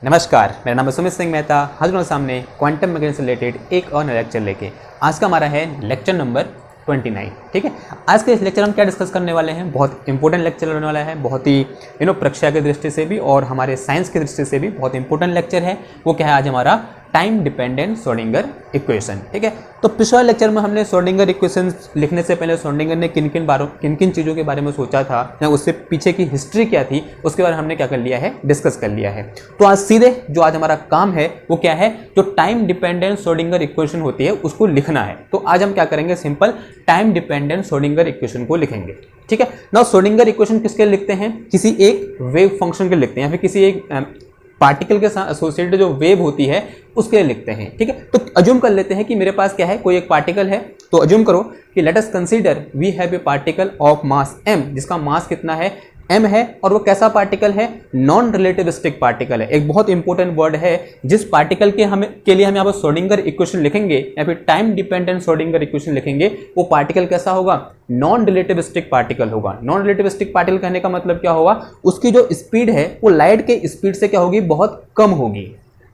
नमस्कार, मेरा नाम है सुमित सिंह मेहता। हाजिर हूँ सामने क्वांटम मैकेनिक्स से रिलेटेड एक और नया लेक्चर लेके। आज का हमारा है लेक्चर नंबर 29। ठीक है, आज के इस लेक्चर हम क्या डिस्कस करने वाले हैं, बहुत इंपॉर्टेंट लेक्चर होने वाला है, बहुत ही परीक्षा की दृष्टि से भी और हमारे साइंस की दृष्टि से भी बहुत इंपॉर्टेंट लेक्चर है। वो क्या है आज हमारा टाइम डिपेंडेंट श्रोडिंगर इक्वेशन। ठीक है, तो पिछले लेक्चर में हमने श्रोडिंगर इक्वेशन लिखने से पहले श्रोडिंगर ने किन किन चीज़ों के बारे में सोचा था या उससे पीछे की हिस्ट्री क्या थी उसके बारे में हमने क्या कर लिया है, डिस्कस कर लिया है। तो आज सीधे जो आज हमारा काम है वो क्या है, जो टाइम डिपेंडेंट श्रोडिंगर इक्वेशन होती है उसको लिखना है। तो आज हम क्या करेंगे, simple time dependent Schrodinger equation को लिखेंगे। ठीक है, नाउ श्रोडिंगर इक्वेशन किसके लिखते हैं, किसी एक वेव फंक्शन के लिखते हैं या फिर किसी एक पार्टिकल के साथ एसोसिएटेड जो वेव होती है उसके लिए लिखते हैं। ठीक है, तो अज्यूम कर लेते हैं कि मेरे पास क्या है, कोई एक पार्टिकल है। तो अज्यूम करो कि let us consider we have a particle of mass m, जिसका मास कितना है, m है, और वो कैसा पार्टिकल है, नॉन रिलेटिविस्टिक पार्टिकल है। एक बहुत इंपॉर्टेंट वर्ड है, जिस पार्टिकल के लिए हम यहाँ पर श्रोडिंगर इक्वेशन लिखेंगे या फिर टाइम डिपेंडेंट श्रोडिंगर इक्वेशन लिखेंगे, वो पार्टिकल कैसा होगा, नॉन रिलेटिविस्टिक पार्टिकल होगा। नॉन रिलेटिविस्टिक पार्टिकल कहने का मतलब क्या होगा, उसकी जो स्पीड है वो लाइट के स्पीड से क्या होगी, बहुत कम होगी।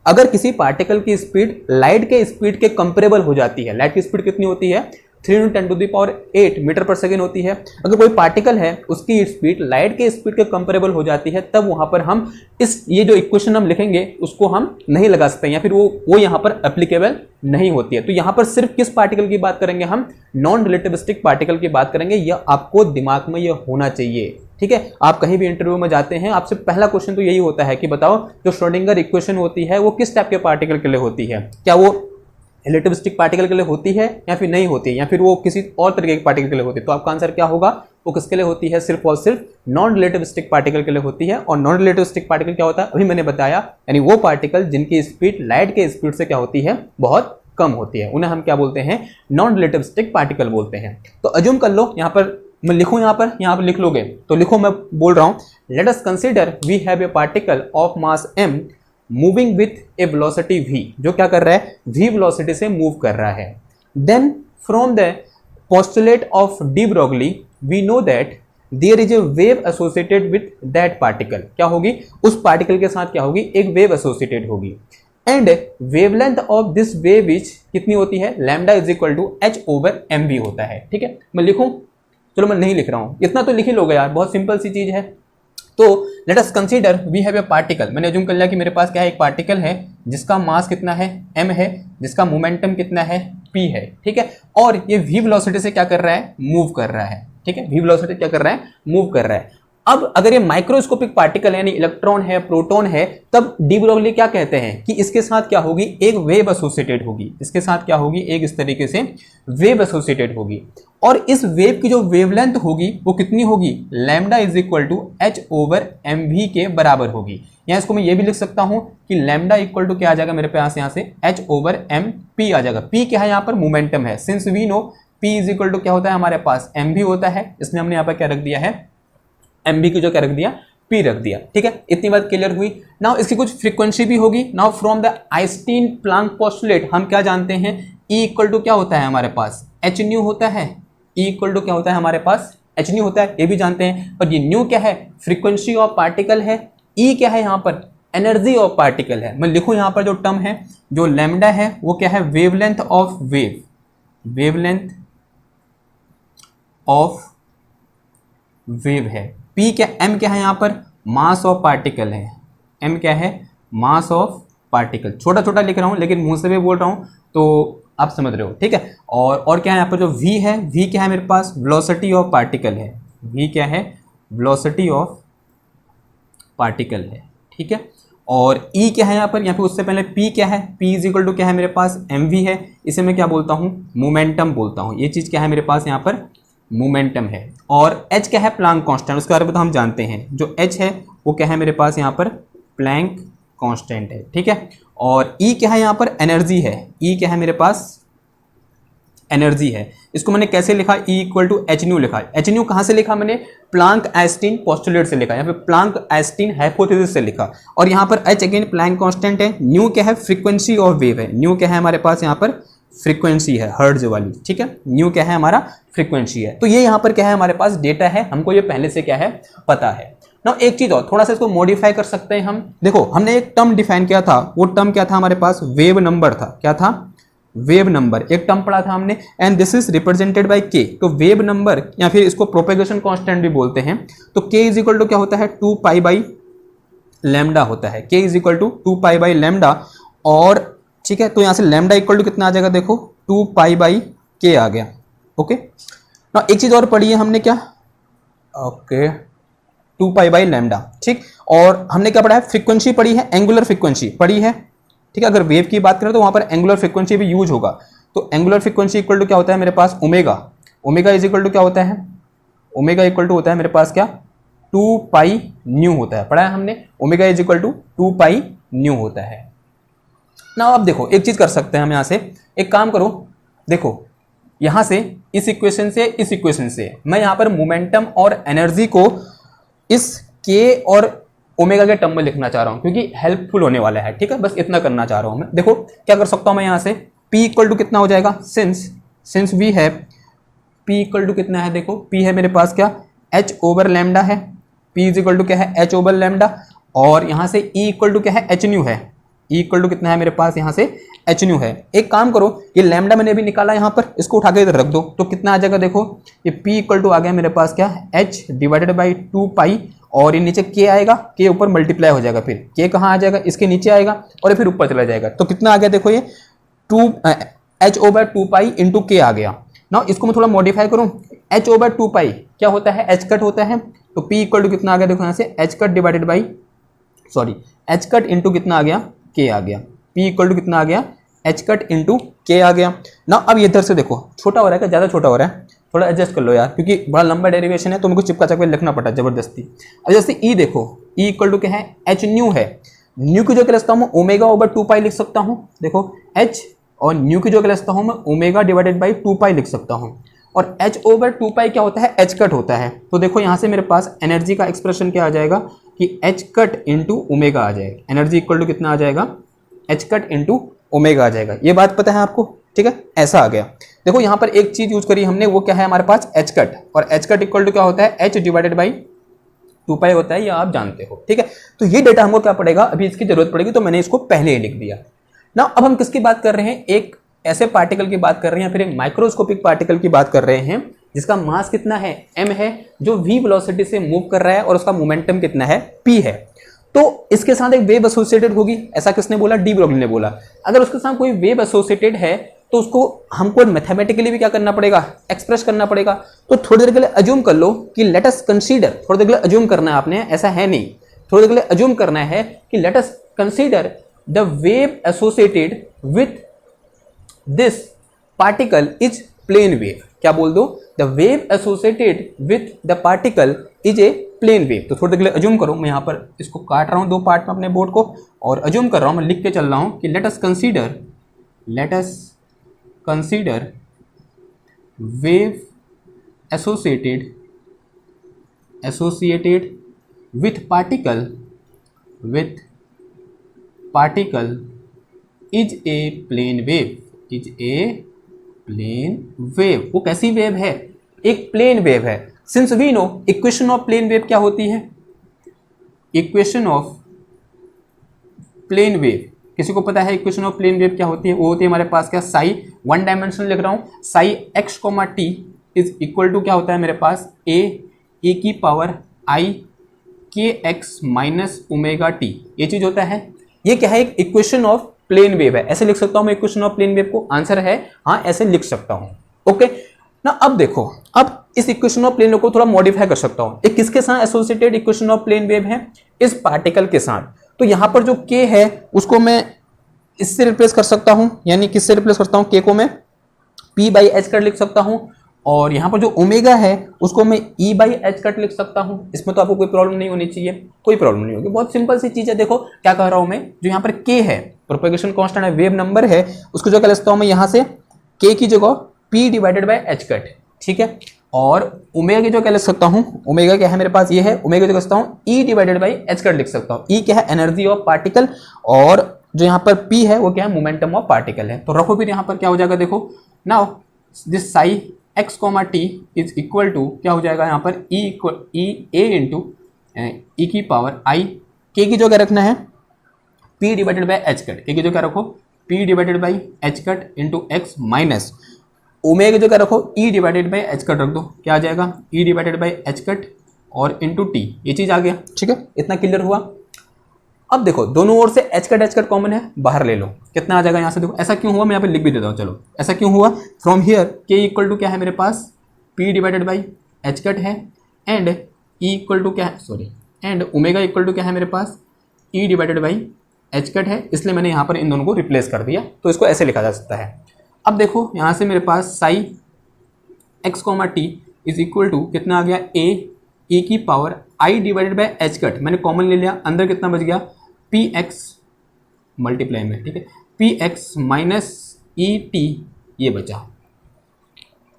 अगर किसी पार्टिकल की स्पीड लाइट के स्पीड के कंपेरेबल हो जाती है, लाइट की स्पीड कितनी होती है, 3 × 10⁸ मीटर पर सेकेंड होती है। अगर कोई पार्टिकल है उसकी स्पीड लाइट के स्पीड के कंपेरेबल हो जाती है, तब वहां पर हम ये जो इक्वेशन हम लिखेंगे उसको हम नहीं लगा सकते या फिर वो यहाँ पर एप्लीकेबल नहीं होती है। तो यहाँ पर सिर्फ किस पार्टिकल की बात करेंगे, हम नॉन रिलेटिविस्टिक पार्टिकल की बात करेंगे। यह आपको दिमाग में यह होना चाहिए। ठीक है, आप कहीं भी इंटरव्यू में जाते हैं, आपसे पहला क्वेश्चन तो यही होता है कि बताओ जो श्रोडिंगर इक्वेशन होती है वो किस टाइप के पार्टिकल के लिए होती है, क्या वो रिलेटिविस्टिक पार्टिकल के लिए होती है या फिर नहीं होती है, या फिर वो किसी और तरीके के पार्टिकल के लिए होती है। तो आपका आंसर क्या होगा, वो किसके लिए होती है, सिर्फ और सिर्फ नॉन रिलेटिविस्टिक पार्टिकल के लिए होती है। और नॉन रिलेटिविस्टिक पार्टिकल क्या होता है, अभी मैंने बताया, यानी वो पार्टिकल जिनकी स्पीड लाइट के स्पीड से क्या होती है, बहुत कम होती है, उन्हें हम क्या बोलते हैं, नॉन रिलेटिविस्टिक पार्टिकल बोलते हैं। तो अज्यूम कर लो, यहाँ पर मैं लिखूं, यहाँ पर लिख लोगे तो लिखो, मैं बोल रहा हूं, let us consider we have a particle of mass m moving with a velocity v, जो क्या कर रहा है, v वेलोसिटी से मूव कर रहा है। Then from the postulate of de Broglie we know that there is a wave associated with that particle. क्या होगी, उस पार्टिकल के साथ क्या होगी, एक वेव एसोसिएटेड होगी। And wavelength of this wave is कितनी होती है, lambda is equal to h/mv होता है। ठीक है, मैं लिखूं, चलो मैं नहीं लिख रहा हूं, इतना तो लिख ही लोगे यार, बहुत सिंपल सी चीज है। तो let us consider we have a particle, मैंने अज्यूम कर लिया कि मेरे पास क्या है, एक पार्टिकल है जिसका मास कितना है, m है, जिसका मोमेंटम कितना है, p है। ठीक है, और ये v वेलोसिटी से क्या कर रहा है, मूव कर रहा है। ठीक है, v वेलोसिटी क्या कर रहा है, मूव कर रहा है। अब अगर ये माइक्रोस्कोपिक पार्टिकल है, यानी इलेक्ट्रॉन है, प्रोटॉन है, तब डी ब्रोगली क्या कहते हैं कि इसके साथ क्या होगी, एक वेव एसोसिएटेड होगी। इसके साथ क्या होगी, एक इस तरीके से वेव एसोसिएटेड होगी। और इस वेव की जो वेवलेंथ होगी वो कितनी होगी, lambda is equal to h/mv के बराबर होगी। या इसको मैं ये भी लिख सकता हूं कि लैम्डा इक्वल टू क्या आ जाएगा मेरे पास, यहाँ से h/mp आ जाएगा। p क्या है, यहाँ पर मोमेंटम है, since we know p is equal to क्या होता है हमारे पास, mv होता है, इसमें हमने यहाँ पर क्या रख दिया है, mv की जो क्या रख दिया, p रख दिया। ठीक है, इतनी बात क्लियर हुई। नाउ इसकी कुछ फ्रीक्वेंसी भी होगी। Now from the Einstein Planck postulate हम क्या जानते हैं, E इक्वल टू क्या होता है हमारे पास, h न्यू होता है। E इक्वल टू क्या होता है हमारे पास, h न्यू होता है, ये भी जानते हैं। और ये न्यू क्या है, फ्रीक्वेंसी ऑफ पार्टिकल है। E क्या है यहाँ पर, एनर्जी ऑफ पार्टिकल है। मैं लिखूँ यहाँ पर जो टर्म है, जो लैम्डा है वो क्या है, wavelength of wave, wavelength of wave है। P क्या, M क्या है यहाँ पर, मास ऑफ पार्टिकल है। M क्या है, मास ऑफ पार्टिकल। छोटा छोटा लिख रहा हूँ लेकिन मुंह से भी बोल रहा हूँ तो आप समझ रहे हो। ठीक है, और क्या है यहाँ पर जो V है, V क्या है मेरे पास, वेलोसिटी ऑफ पार्टिकल है। V क्या है, वेलोसिटी ऑफ पार्टिकल है। ठीक है, और E क्या है यहाँ पर उससे पहले P क्या है, P इज इक्वल टू क्या है मेरे पास, mv है। इसे मैं क्या बोलता हूँ, मोमेंटम बोलता हूँ। ये चीज़ क्या है मेरे पास यहाँ पर, मोमेंटम है। और h क्या है, प्लैंक कांस्टेंट, उसके बारे में तो हम जानते हैं। जो h है वो क्या है मेरे पास यहाँ पर, प्लैंक कांस्टेंट है। ठीक है, और E क्या है यहाँ पर, एनर्जी है। E क्या है मेरे पास, एनर्जी है। इसको मैंने कैसे लिखा, E equal to h nu लिखा। एच न्यू कहाँ से लिखा मैंने, प्लैंक आइंस्टीन पोस्टुलेट से लिखा, यहाँ पे प्लैंक आइंस्टीन हाइपोथेसिस से लिखा। और यहाँ पर h अगेन प्लैंक कांस्टेंट है। न्यू क्या है, फ्रीक्वेंसी ऑफ वेव है। न्यू क्या है हमारे पास यहाँ पर, फ्रीक्वेंसी है, हर्ट्ज वाली। ठीक है, न्यू क्या है हमारा, फ्रीक्वेंसी है। तो ये यहाँ पर क्या है हमारे पास डेटा है, हमको ये पहले से क्या है पता है। ना एक चीज और थोड़ा सा इसको मॉडिफाई कर सकते हैं हम। देखो हमने एक टर्म डिफाइन किया था, वो टर्म क्या था हमारे पास, वेव नंबर था। क्या था? वेव नंबर, एक टर्म पढ़ा था हमने, and this is represented by के। तो वेव नंबर या फिर इसको प्रोपेगेशन कांस्टेंट भी बोलते हैं। तो के इज इक्वल टू क्या होता है, 2 पाई बाई लैम्डा होता है। K is equal to 2 pi by lambda. और ठीक है, तो यहां से लैम्डा इक्वल टू कितना आ जाएगा, देखो 2 पाई बाई के आ गया। ओके ना, एक चीज और पढ़ी है हमने, क्या? ओके 2 पाई बाई लैम्डा, ठीक। और हमने क्या पढ़ा है, फ्रीक्वेंसी पढ़ी है, एंगुलर फ्रीक्वेंसी पढ़ी है, ठीक है। अगर वेव की बात करें तो वहां पर एंगुलर फ्रीक्वेंसी भी यूज होगा। तो एंगुलर फ्रीक्वेंसी इक्वल टू क्या होता है मेरे पास, omega. Omega is equal to क्या होता है, ओमेगा इक्वल टू होता है मेरे पास क्या, 2 पाई न्यू होता है, पढ़ा है हमने। Omega is equal to 2 pi nu होता है ना। अब देखो एक चीज कर सकते हैं हम, यहां से एक काम करो, देखो यहां से इस इक्वेशन से इस इक्वेशन से मैं यहां पर मोमेंटम और एनर्जी को इस के और ओमेगा के टर्म में लिखना चाह रहा हूं, क्योंकि हेल्पफुल होने वाला है, ठीक है। बस इतना करना चाह रहा हूं मैं। देखो क्या कर सकता हूं मैं यहां से, P इक्वल टू कितना हो जाएगा, सिंस वी है P इक्वल टू कितना है, देखो P है मेरे पास क्या, H ओवर लैम्डा है। P इज इक्वल टू क्या है, H ओवर लैम्डा। और यहां से E इक्वल टू क्या है, H न्यू है। E इक्वल टू कितना है मेरे पास, यहां से H न्यू है। एक काम करो, ये लैम्डा मैंने अभी निकाला यहां पर, इसको उठा के इधर रख दो, तो कितना आ जाएगा, देखो ये P इक्वल टू आ गया मेरे पास क्या, H डिवाइडेड बाई 2 पाई, और ये नीचे K आएगा, K ऊपर मल्टीप्लाई हो जाएगा, फिर K कहाँ आ जाएगा, इसके नीचे आएगा और ये फिर ऊपर चला जाएगा। तो कितना आ गया, देखो ये H ओवर 2 पाई इंटू के आ गया ना। इसको मैं थोड़ा मॉडिफाई करूं, H ओवर 2 पाई क्या होता है, H कट होता है। तो P इक्वल टू कितना आ गया, देखो यहाँ से H cut divided by, sorry H cut into कितना आ गया, K आ गया। P इक्वल टू कितना आ गया, H कट इंटू K आ गया ना। अब इधर से देखो छोटा हो रहा है क्या, ज़्यादा छोटा हो रहा है, थोड़ा एडजस्ट कर लो यार, क्योंकि बड़ा लंबा डेरिवेशन है तो मेरे को चिपका चपका लिखना पड़ा जबरदस्ती। अब जैसे E देखो, E इक्वल टू क्या है, H न्यू है। न्यू की जो क्या लिखता हूँ, ओमेगा ओवर 2 पाई लिख सकता हूँ। देखो H और न्यू की जो क्या लिखता हूँ मैं, ओमेगा डिवाइडेड बाई 2 पाई लिख सकता हूँ। और H ओवर 2 पाई क्या होता है, H कट होता है। तो देखो यहाँ से मेरे पास एनर्जी का एक्सप्रेशन क्या आ जाएगा कि H कट इंटू ओमेगा आ जाएगा। एनर्जी इक्वल टू कितना आ जाएगा, H कट इंटू ओमेगा आ जाएगा। ये बात पता है आपको, ठीक है, ऐसा आ गया। देखो यहाँ पर एक चीज यूज करी हमने, वो क्या है हमारे पास, H कट, और H कट इक्वल टू क्या होता है, H डिवाइडेड बाई 2 पाई होता है, ये आप जानते हो, ठीक है। तो ये डेटा हमको क्या पड़ेगा, अभी इसकी जरूरत पड़ेगी, तो मैंने इसको पहले ही लिख दिया ना। अब हम किसकी बात कर रहे हैं, एक ऐसे पार्टिकल की बात कर रहे हैं, फिर एक माइक्रोस्कोपिक पार्टिकल की बात कर रहे हैं जिसका मास कितना है, m है, जो v वेलोसिटी से मूव कर रहा है, और उसका मोमेंटम कितना है, p है। तो इसके साथ एक वेव एसोसिएटेड होगी, ऐसा किसने बोला, डी ब्रोगली ने बोला। अगर उसके साथ कोई वेव एसोसिएटेड है तो उसको हमको मैथमेटिकली भी क्या करना पड़ेगा, एक्सप्रेस करना पड़ेगा। तो थोड़ी देर के लिए अज्यूम कर लो कि लेट अस कंसीडर, थोड़ी देर के लिए अज्यूम करना है आपने, ऐसा है नहीं, थोड़ी देर के लिए अज्यूम करना है कि let us consider the wave associated with this particle is plane wave. क्या बोल दो, the wave associated with the particle is a plane wave. तो थोड़ी देर के लिए अज्यूम करो, मैं यहाँ पर इसको काट रहा हूँ 2 पार्ट में अपने बोर्ड को, और अज्यूम कर रहा हूँ, मैं लिख के चल रहा हूँ कि let us consider wave associated with particle is a plane wave. वो कैसी वेव है, एक प्लेन वेव है। Since we know equation of plane wave क्या होती है, इक्वेशन ऑफ प्लेन वेव, किसी को पता है इक्वेशन ऑफ प्लेन वेव क्या होती है, वो होती है हमारे पास क्या, साई, वन डायमेंशनल लिख रहा हूं, psi x, t is equal to क्या होता है मेरे पास, ए की power i k x minus omega t, ये चीज होता है। ये क्या है, एक इक्वेशन ऑफ प्लेन वेव है। ऐसे लिख सकता हूं मैं इक्वेशन ऑफ प्लेन वेव को, आंसर है हाँ, ऐसे लिख सकता हूं। ओके ना, अब देखो, अब इस इक्वेशन ऑफ प्लेन वेव को थोड़ा मॉडिफाई कर सकता हूं। एक किसके साथ associated equation of plane wave है, इस पार्टिकल के साथ। तो यहां पर जो k है उसको मैं इससे रिप्लेस कर सकता हूं, यानी किससे रिप्लेस करता हूं, k को मैं p बाई एच कट लिख सकता हूं, और यहां पर जो ओमेगा है उसको मैं e बाई एच कट लिख सकता हूं। इसमें तो आपको कोई प्रॉब्लम नहीं होनी चाहिए, कोई प्रॉब्लम नहीं होगी, बहुत सिंपल सी चीज है। देखो क्या कह रहा हूं मैं, जो यहाँ पर k है प्रोपेगेशन कांस्टेंट है, वेव नंबर है, उसको जो क्या लिखता हूं मैं यहाँ से k की जगह p divided by h cut, ठीक है। और ओमेगा की जो क्या लिख सकता हूं, ओमेगा क्या है मेरे पास, ये है, ओमेगा जो लिख सकता हूं e divided by h cut लिख सकता हूं। e क्या है, एनर्जी ऑफ पार्टिकल, और जो यहाँ पर p है वो क्या है, मोमेंटम ऑफ पार्टिकल है। तो रखो फिर यहाँ पर क्या हो जाएगा, देखो now this psi x, t is equal to क्या हो जाएगा यहाँ पर e a इंटू ई की पावर आई, के की जो क्या रखना है p divided by h cut, के की जो क्या रखो p divided by h cut into x minus omega की जो क्या रखो e divided by h cut रख दो, क्या आ जाएगा e divided by h cut और इंटू टी, ये चीज़ आ गया। ठीक है, इतना क्लियर हुआ। अब देखो दोनों ओर से एच कट कॉमन है, बाहर ले लो, कितना आ जाएगा यहाँ से, देखो ऐसा क्यों हुआ मैं यहाँ पे लिख भी देता हूँ। चलो ऐसा क्यों हुआ, from here k equal to क्या है मेरे पास p divided by h cut है एंड e इक्वल टू क्या है, sorry and omega equal to क्या है मेरे पास e divided by h cut है, इसलिए मैंने यहाँ पर इन दोनों को रिप्लेस कर दिया, तो इसको ऐसे लिखा जा सकता है। अब देखो यहाँ से मेरे पास psi x comma t is equal to कितना आ गया ए ई की power i divided by h cut, मैंने कॉमन ले लिया, अंदर कितना बच गया पी एक्स मल्टीप्लाई में, ठीक है पी एक्स माइनस ई टी, ये बचा।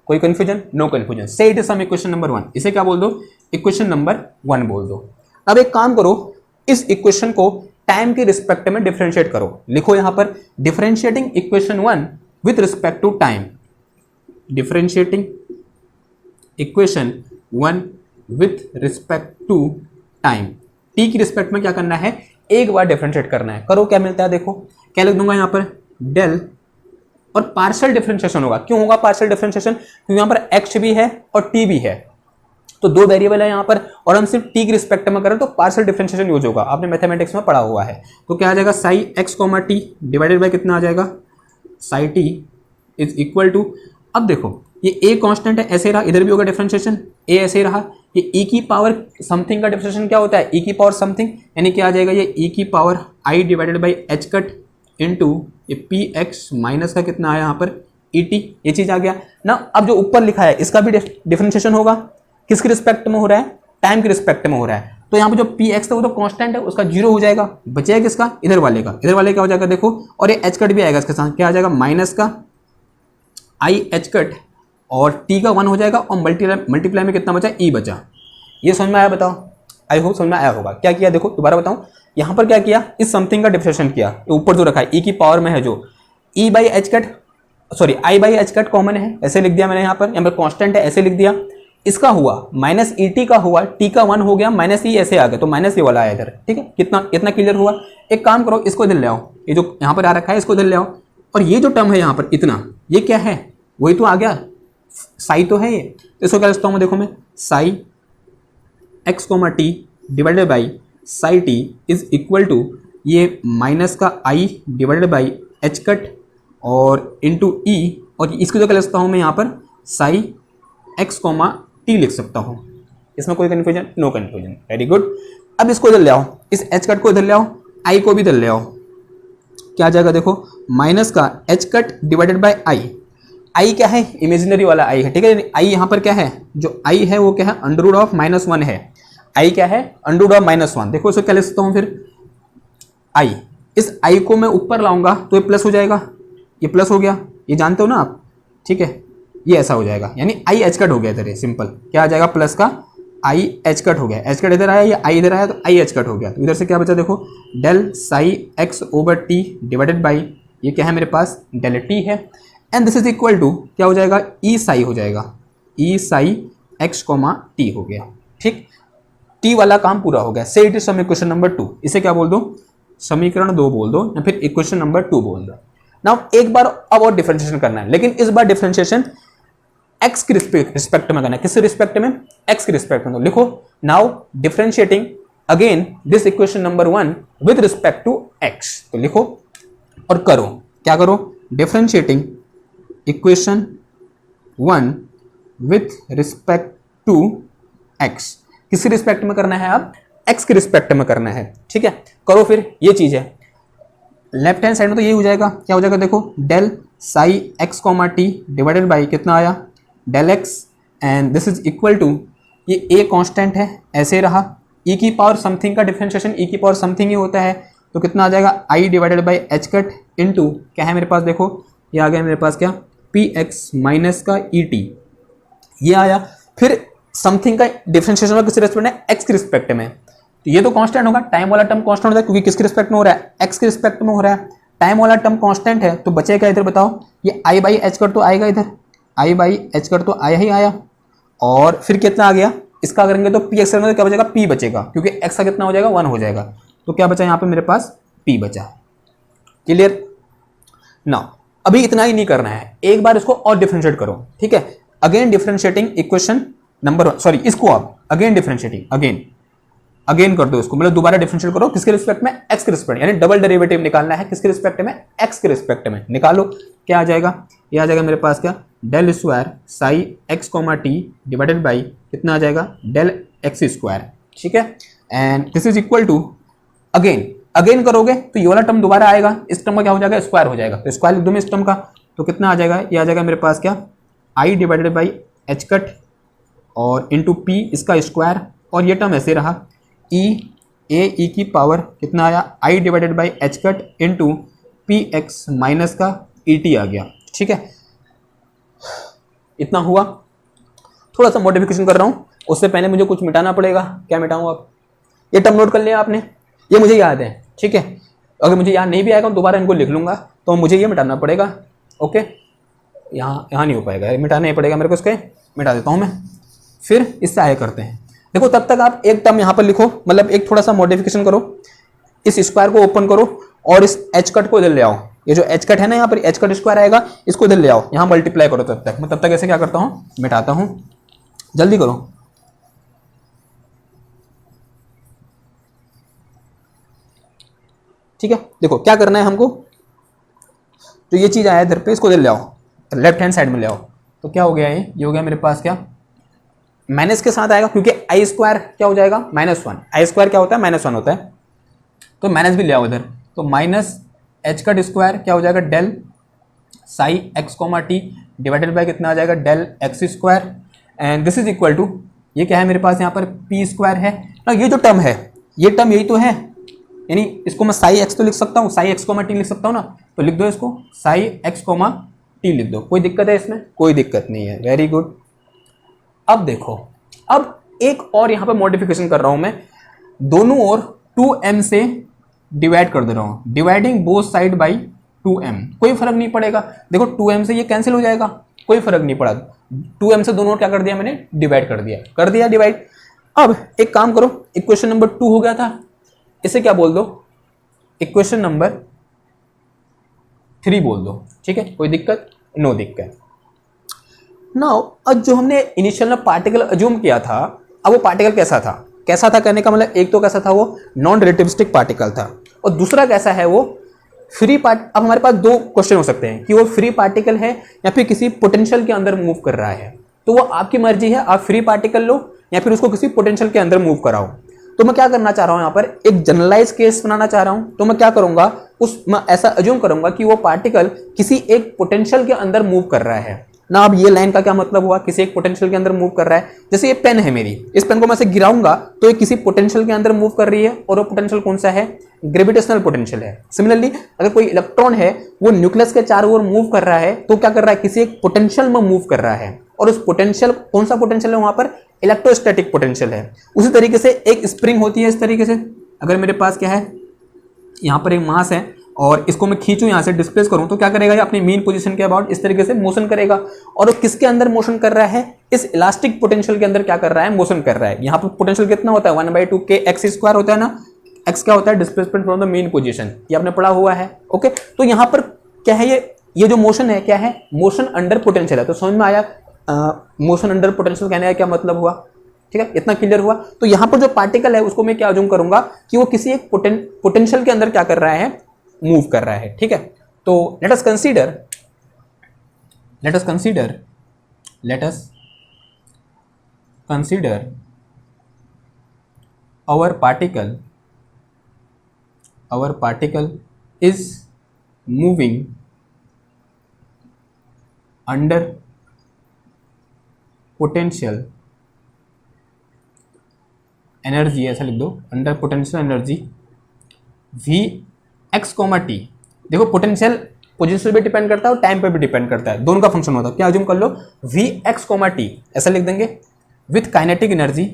कोई confusion, no confusion, say it is some equation number 1, इसे क्या बोल दो इक्वेशन नंबर 1 बोल दो। अब एक काम करो, इस इक्वेशन को टाइम के रिस्पेक्ट में डिफरेंशिएट करो, लिखो यहां पर differentiating equation 1 with respect to time, differentiating equation 1 with respect to time, t की रिस्पेक्ट में क्या करना है एक बार डिफरेंशिएट करना है, करो क्या मिलता है, देखो क्या लिख दूंगा यहाँ पर डेल और पार्शियल डिफरेंशिएशन होगा। क्यों होगा पार्शियल डिफरेंशिएशन, क्योंकि यहाँ पर एक्स भी है और टी भी है, तो दो वेरिएबल है यहाँ पर और हम सिर्फ टी की रिस्पेक्ट में करें तो पार्शियल डिफरेंशिएशन यूज होगा, आपने मैथमेटिक्स में पढ़ा हुआ है। तो क्या आ जाएगा psi x comma t divided by कितना आ जाएगा psi t is equal to, अब देखो ये ए कांस्टेंट है ऐसे रहा, इधर भी होगा डिफरेंशिएशन ए ऐसे रहा, ये ई की पावर समथिंग का डिफरेंशिएशन क्या होता है ई की पावर समथिंग, यानी क्या आ जाएगा ये ई की power i divided by h cut into ये पी एक्स माइनस का कितना आया यहाँ पर ई टी, ये चीज़ आ गया ना। अब जो ऊपर लिखा है इसका भी डिफरेंशिएशन होगा, किसके रिस्पेक्ट में हो रहा है टाइम के रिस्पेक्ट में हो रहा है, तो यहाँ पर जो पी एक्स था वो तो कांस्टेंट है उसका जीरो हो जाएगा, बचेगा किसका इधर वाले का, इधर वाले क्या हो जाएगा देखो, और ये एच कट भी आएगा इसके साथ, क्या आ जाएगा माइनस का आई एच कट और टी का 1 हो जाएगा और मल्टीप्लाई में कितना बचा ई बचा। ये समझ में आया बताओ, आई होप समझ में आया होगा। क्या किया देखो दोबारा बताऊं, यहाँ पर क्या किया इस समथिंग का डिफरेंशिएशन किया, ऊपर जो रखा है ई की पावर में है जो e by h cut sorry i by h cut common है ऐसे लिख दिया मैंने, यहाँ पर कांस्टेंट है ऐसे लिख दिया, इसका हुआ माइनस ई टी का हुआ, टी का 1 हो गया माइनस ई ऐसे आ गया, तो माइनस ई वाला आया इधर, ठीक है कितना इतना क्लियर हुआ। एक काम करो इसको इधर ले आओ, ये जो यहाँ पर आ रखा है इसको इधर ले आओ, और ये जो टर्म है यहाँ पर इतना ये क्या है वही तो आ गया साई तो है ये, इसको क्या लिखता हूँ मैं देखो मैं psi x comma t divided by psi t is equal to ये माइनस का i divided by h cut और इंटू ई, और इसको जो क्या लिख सकता हूँ मैं यहाँ पर साई एक्स कोमा टी लिख सकता हूँ, इसमें कोई confusion, no confusion, very good. अब इसको इधर ले आओ, इस एच कट को इधर ले आओ, आई को भी इधर ले आओ, क्या आ जाएगा देखो माइनस का h cut divided by i, i क्या है इमेजिनरी वाला आई है, ठीक है आई यहाँ पर क्या है जो आई है वो क्या है अंडर रूट ऑफ -1 है, आई क्या है अंडर रूट ऑफ -1, देखो इसको क्या लिख सकता हूँ फिर आई, इस आई को मैं ऊपर लाऊंगा तो ये प्लस हो जाएगा, ये प्लस हो गया, ये जानते हो ना आप, ठीक है ये ऐसा हो जाएगा, यानी आई एच कट हो गया इधर, सिंपल क्या आ जाएगा प्लस का आई एच कट हो गया, एच कट इधर आया या आई इधर आया तो आई एच कट हो गया, तो इधर से क्या बचा देखो del psi x over t divided by ये क्या है मेरे पास डेल टी है, and this is equal to क्या हो जाएगा ई साई हो जाएगा, E psi x comma t हो गया, ठीक टी वाला काम पूरा हो गया। Say it is some equation number 2, इसे क्या बोल दो समीकरण 2 बोल दो या फिर इक्वेशन नंबर 2 बोल दो। नाउ एक बार अब और डिफरेंशिएशन करना है, लेकिन इस बार डिफरेंशिएशन एक्स के रिस्पेक्ट में करना है, किसके रिस्पेक्ट में एक्स के रिस्पेक्ट में, तो लिखो now differentiating again this equation number 1 with respect to x, तो लिखो और करो क्या करो differentiating equation 1 with respect to x, किसके रिस्पेक्ट में करना है अब एक्स के रिस्पेक्ट में करना है, ठीक है करो फिर ये चीज है लेफ्ट हैंड साइड में तो ये हो जाएगा, क्या हो जाएगा देखो del psi x comma t divided by कितना आया del x, and this is equal to ये ए कांस्टेंट है ऐसे रहा, ई की पावर समथिंग का डिफरेंशिएशन ई की पावर समथिंग ही होता है, तो कितना आ जाएगा i divided by h cut into क्या है मेरे पास देखो ये आ गया मेरे पास क्या पी एक्स माइनस का ई टी, ये आया फिर समथिंग का डिफरेंशिएशन किस रिस्पेक्ट में एक्स के रिस्पेक्ट में, तो ये तो कांस्टेंट होगा, टाइम वाला टर्म कांस्टेंट होता है क्योंकि किसके रिस्पेक्ट में हो रहा है एक्स के रिस्पेक्ट में हो रहा है, टाइम वाला टर्म कांस्टेंट है तो बचेगा इधर बताओ ये आई बाई एच कट तो आएगा इधर, आई बाई एच कट तो आया ही आया, और फिर कितना आ गया इसका करेंगे तो पी एक्स करेंगे तो क्या बचेगा, पी बचेगा, क्योंकि एक्स का कितना हो जाएगा, 1 हो जाएगा। तो क्या बचा यहाँ पे मेरे पास, पी बचा। क्लियर ना। अभी इतना ही नहीं करना है, एक बार इसको और डिफरेंशिएट करो, ठीक है। Again differentiating equation number 1, sorry इसको आप अगेन डिफरेंशिएटिंग, अगेन कर दो इसको, मतलब दोबारा डिफरेंशिएट करो, किसके रिस्पेक्ट में, एक्स के रिस्पेक्ट, यानी डबल डेरिवेटिव निकालना है, किसके रिस्पेक्ट में, एक्स के रिस्पेक्ट में। निकालो, क्या आ जाएगा, ये आ जाएगा मेरे पास क्या, del square psi x comma t divided by कितना आ जाएगा, डेल एक्स स्क्वायर, ठीक है। And this is equal to, again करोगे तो ये वाला टर्म दोबारा आएगा, इस टर्म का क्या हो जाएगा, स्क्वायर हो जाएगा, तो स्क्वायर लिख दो मैं इस टर्म का, तो कितना आ जाएगा, ये आ जाएगा मेरे पास क्या, आई डिवाइडेड बाई एच कट और इंटू पी इसका स्क्वायर, और ये टर्म ऐसे रहा, ई की पावर कितना आया, i divided by h cut into p x minus का ई टी आ गया, ठीक है। इतना हुआ। थोड़ा सा मॉडिफिकेशन कर रहा हूँ, उससे पहले मुझे कुछ मिटाना पड़ेगा। क्या मिटाऊँ आप, ये टर्म नोट कर लिया आपने, ये मुझे याद है, ठीक है। अगर मुझे याद नहीं भी आएगा दोबारा इनको लिख लूँगा, तो मुझे ये मिटाना पड़ेगा, ओके। यहाँ नहीं हो पाएगा, मिटाना ही पड़ेगा मेरे को, इसके मिटा देता हूँ मैं, फिर इससे आगे करते हैं। देखो तब तक आप एक टर्म यहाँ पर लिखो, मतलब एक थोड़ा सा मॉडिफिकेशन करो, इस स्क्वायर को ओपन करो और इस एच कट को इधर ले आओ, ये जो एच कट है ना यहाँ पर एच कट स्क्वायर आएगा, इसको इधर ले आओ, यहाँ मल्टीप्लाई करो। तब तक ऐसे क्या करता हूँ, मिटाता हूँ, जल्दी करो। ठीक है, देखो क्या करना है हमको, तो ये चीज आया इधर पे, इसको इधर ले आओ, लेफ्ट हैंड साइड में ले आओ। तो क्या हो गया, ये हो गया मेरे पास क्या, माइनस के साथ आएगा, क्योंकि आई स्क्वायर क्या हो जाएगा, -1, आई स्क्वायर क्या होता है, -1 होता है, तो माइनस भी ले आओ इधर, तो माइनस एच कट स्क्वायर क्या हो जाएगा, del psi x comma t divided by कितना आ जाएगा, del x square, and this is equal to, ये क्या है मेरे पास यहाँ पर पी स्क्वायर है ना, ये जो टर्म है, ये टर्म यही तो है, यानी इसको मैं साई एक्स तो लिख सकता हूँ, साई एक्स कॉमा टी लिख सकता हूँ ना, तो लिख दो इसको साई एक्स कॉमा टी लिख दो। कोई दिक्कत है इसमें, कोई दिक्कत नहीं है, वेरी गुड। अब देखो, अब एक और यहाँ पर मॉडिफिकेशन कर रहा हूँ मैं, दोनों ओर 2m से डिवाइड कर दे रहा हूँ, dividing both side by 2m, कोई फर्क नहीं पड़ेगा। देखो 2m से ये कैंसिल हो जाएगा, कोई फर्क नहीं पड़ा, 2m से दोनों ओर क्या कर दिया मैंने, डिवाइड कर दिया डिवाइड। अब एक काम करो, इक्वेशन नंबर 2 हो गया था, इसे क्या बोल दो, इक्वेशन नंबर 3 बोल दो, ठीक है, कोई दिक्कत, नो दिक्कत। नाउ अब जो हमने इनिशियल में पार्टिकल अज्यूम किया था, अब वो पार्टिकल कैसा था कहने का मतलब, एक तो कैसा था वो नॉन रिलेटिविस्टिक पार्टिकल था, और दूसरा कैसा है वो फ्री पार्ट। अब हमारे पास दो क्वेश्चन हो सकते हैं कि वो फ्री पार्टिकल है या फिर किसी पोटेंशियल के अंदर मूव कर रहा है, तो वो आपकी मर्जी है, आप फ्री पार्टिकल लो या फिर उसको किसी पोटेंशियल के अंदर मूव कराओ। तो मैं क्या करना चाह रहा हूं, यहाँ पर एक जनरलाइज केस बनाना चाह रहा हूं, तो मैं क्या करूंगा, मैं ऐसा अज्यूम करूंगा कि वो पार्टिकल किसी एक पोटेंशियल के अंदर मूव कर रहा है ना। अब ये लाइन का क्या मतलब हुआ, किसी एक पोटेंशियल के अंदर मूव कर रहा है। जैसे ये पेन है मेरी, इस पेन को मैं से गिराऊंगा तो ये किसी पोटेंशियल के अंदर मूव कर रही है, और वो पोटेंशियल कौन सा है, ग्रेविटेशनल पोटेंशियल है। सिमिलरली अगर कोई इलेक्ट्रॉन है वो न्यूक्लियस के चारों ओर मूव कर रहा है, तो क्या कर रहा है, किसी एक पोटेंशियल में मूव कर रहा है, और उस पोटेंशियल कौन सा पोटेंशियल है, वहां पर इलेक्ट्रोस्टैटिक पोटेंशियल है। उसी तरीके से एक स्प्रिंग होती है इस तरीके से, अगर मेरे पास क्या है, यहाँ पर एक मास है और इसको मैं खींचूं यहाँ से डिस्प्लेस करूं, तो क्या करेगा, ये अपनी मेन पोजीशन के अबाउट इस तरीके से मोशन करेगा, और वो किसके अंदर मोशन कर रहा है, इस इलास्टिक पोटेंशियल के अंदर क्या कर रहा है, मोशन कर रहा है। यहाँ पर पोटेंशियल कितना होता है, 1/2 k x स्क्वायर होता है ना, x क्या होता है, displacement from the main position, ये आपने पढ़ा हुआ है, ओके। तो यहाँ पर क्या है, ये जो मोशन है क्या है, मोशन अंडर पोटेंशियल है। तो समझ में आया मोशन अंडर पोटेंशियल कहने का क्या मतलब हुआ, ठीक है, इतना क्लियर हुआ। तो यहाँ पर जो पार्टिकल है उसको मैं क्या अज्यूम करूंगा कि वो किसी एक पोटेंशियल के अंदर क्या कर रहा है, मूव कर रहा है, ठीक है। तो let us consider our particle is moving under potential energy, ऐसा लिख दो, under potential energy V x comma t. देखो पोटेंशियल पोजिशन पे डिपेंड करता है और टाइम पे भी डिपेंड करता है, दोनों का फंक्शन होता है। क्या अज्यूम कर लो, वी एक्स कॉमा टी ऐसा लिख देंगे, with kinetic energy,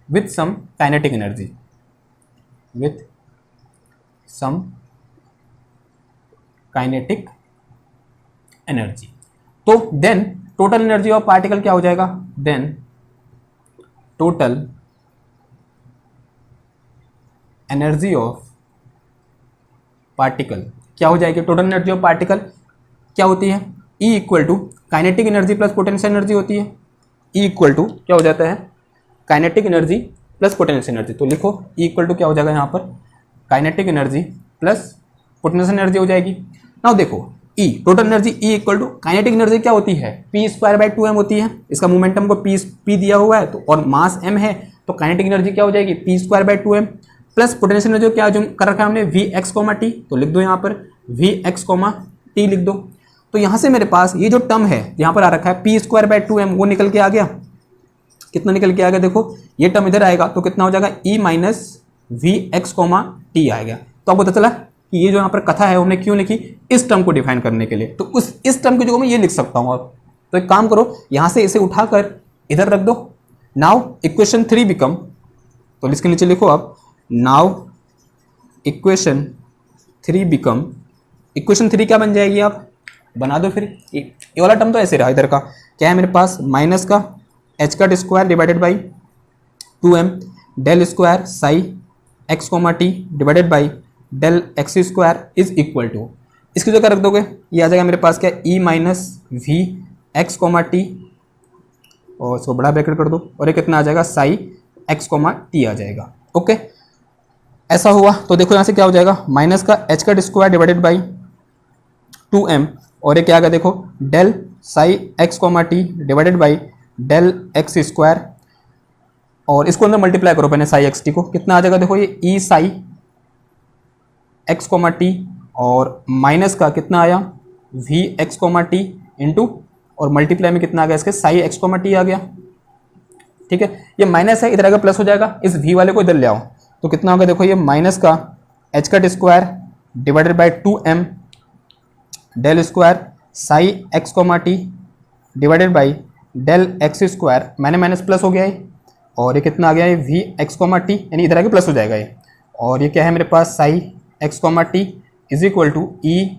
with some kinetic energy, with some kinetic energy. तो then total energy of particle क्या हो जाएगा, then total energy of particle क्या हो जाएगी? टोटल एनर्जी ऑफ पार्टिकल क्या होती है? E equal to kinetic energy plus potential energy होती है। E इक्वल टू क्या हो जाता है? Kinetic energy plus potential energy. तो लिखो E इक्वल टू क्या हो जाएगा यहाँ पर? Kinetic energy plus potential energy हो जाएगी। नाउ देखो E total energy E equal to kinetic energy क्या होती है? p स्क्वायर बाई 2m होती है। इसका मोमेंटम को p दिया हुआ है तो और मास m है तो काइनेटिक एनर्जी क्या हो जाएगी? p square by 2m plus potential energy क्या जो कर रखा है हमने Vx, t। तो लिख दो यहाँ पर Vx, t लिख दो। तो यहाँ से मेरे पास ये जो टर्म है यहाँ पर आ रखा है p स्क्वायर बाई 2m वो निकल के आ गया। कितना निकल के आ गया? देखो ये टर्म इधर आएगा तो कितना हो जाएगा? E माइनस Vx, t आ गया। तो आपको पता चला कि ये जो यहाँ पर कथा है हमने क्यों लिखी? इस टर्म को डिफाइन करने के लिए। तो इस टर्म की जगह मैं ये लिख सकता हूँ अब। तो एक काम करो यहाँ से इसे उठाकर इधर रख दो। नाउ इक्वेशन 3 बिकम, तो इसके नीचे लिखो आप नाउ इक्वेशन 3 बिकम, इक्वेशन 3 क्या बन जाएगी? आप बना दो फिर। ये वाला टर्म तो ऐसे रहा, इधर का क्या है मेरे पास? माइनस का h का square divided by 2m del square psi x, t divided by del x square is equal to, इसकी जगह रख दोगे ये आ जाएगा मेरे पास क्या? E minus V x, t और इसको बड़ा ब्रैकेट कर दो और ये कितना आ जाएगा? साई x, t आ जाएगा। ओके ऐसा हुआ तो देखो यहाँ से क्या हो जाएगा? माइनस का h का स्क्वायर डिवाइडेड बाई 2m और ये क्या आ गया? देखो del psi x, t divided by del x square और इसको अंदर मल्टीप्लाई करो पहले साई एक्स टी को। कितना आ जाएगा? देखो ये ई साई एक्स, टी और माइनस का कितना आया? वी एक्स, टी इंटू और मल्टीप्लाई में कितना आ गया? इसके साई एक्स, टी आ गया। ठीक है ये माइनस है, इधर आएगा प्लस हो जाएगा। इस वी वाले को इधर ले आओ तो कितना होगा? देखो ये माइनस का h का square divided by 2m del square psi x, t divided by del x square, मैंने माइनस प्लस हो गया है और ये कितना आ गया? ये वी एक्स, टी यानी इधर आके प्लस हो जाएगा ये। और ये क्या है मेरे पास? Psi x, t is equal to e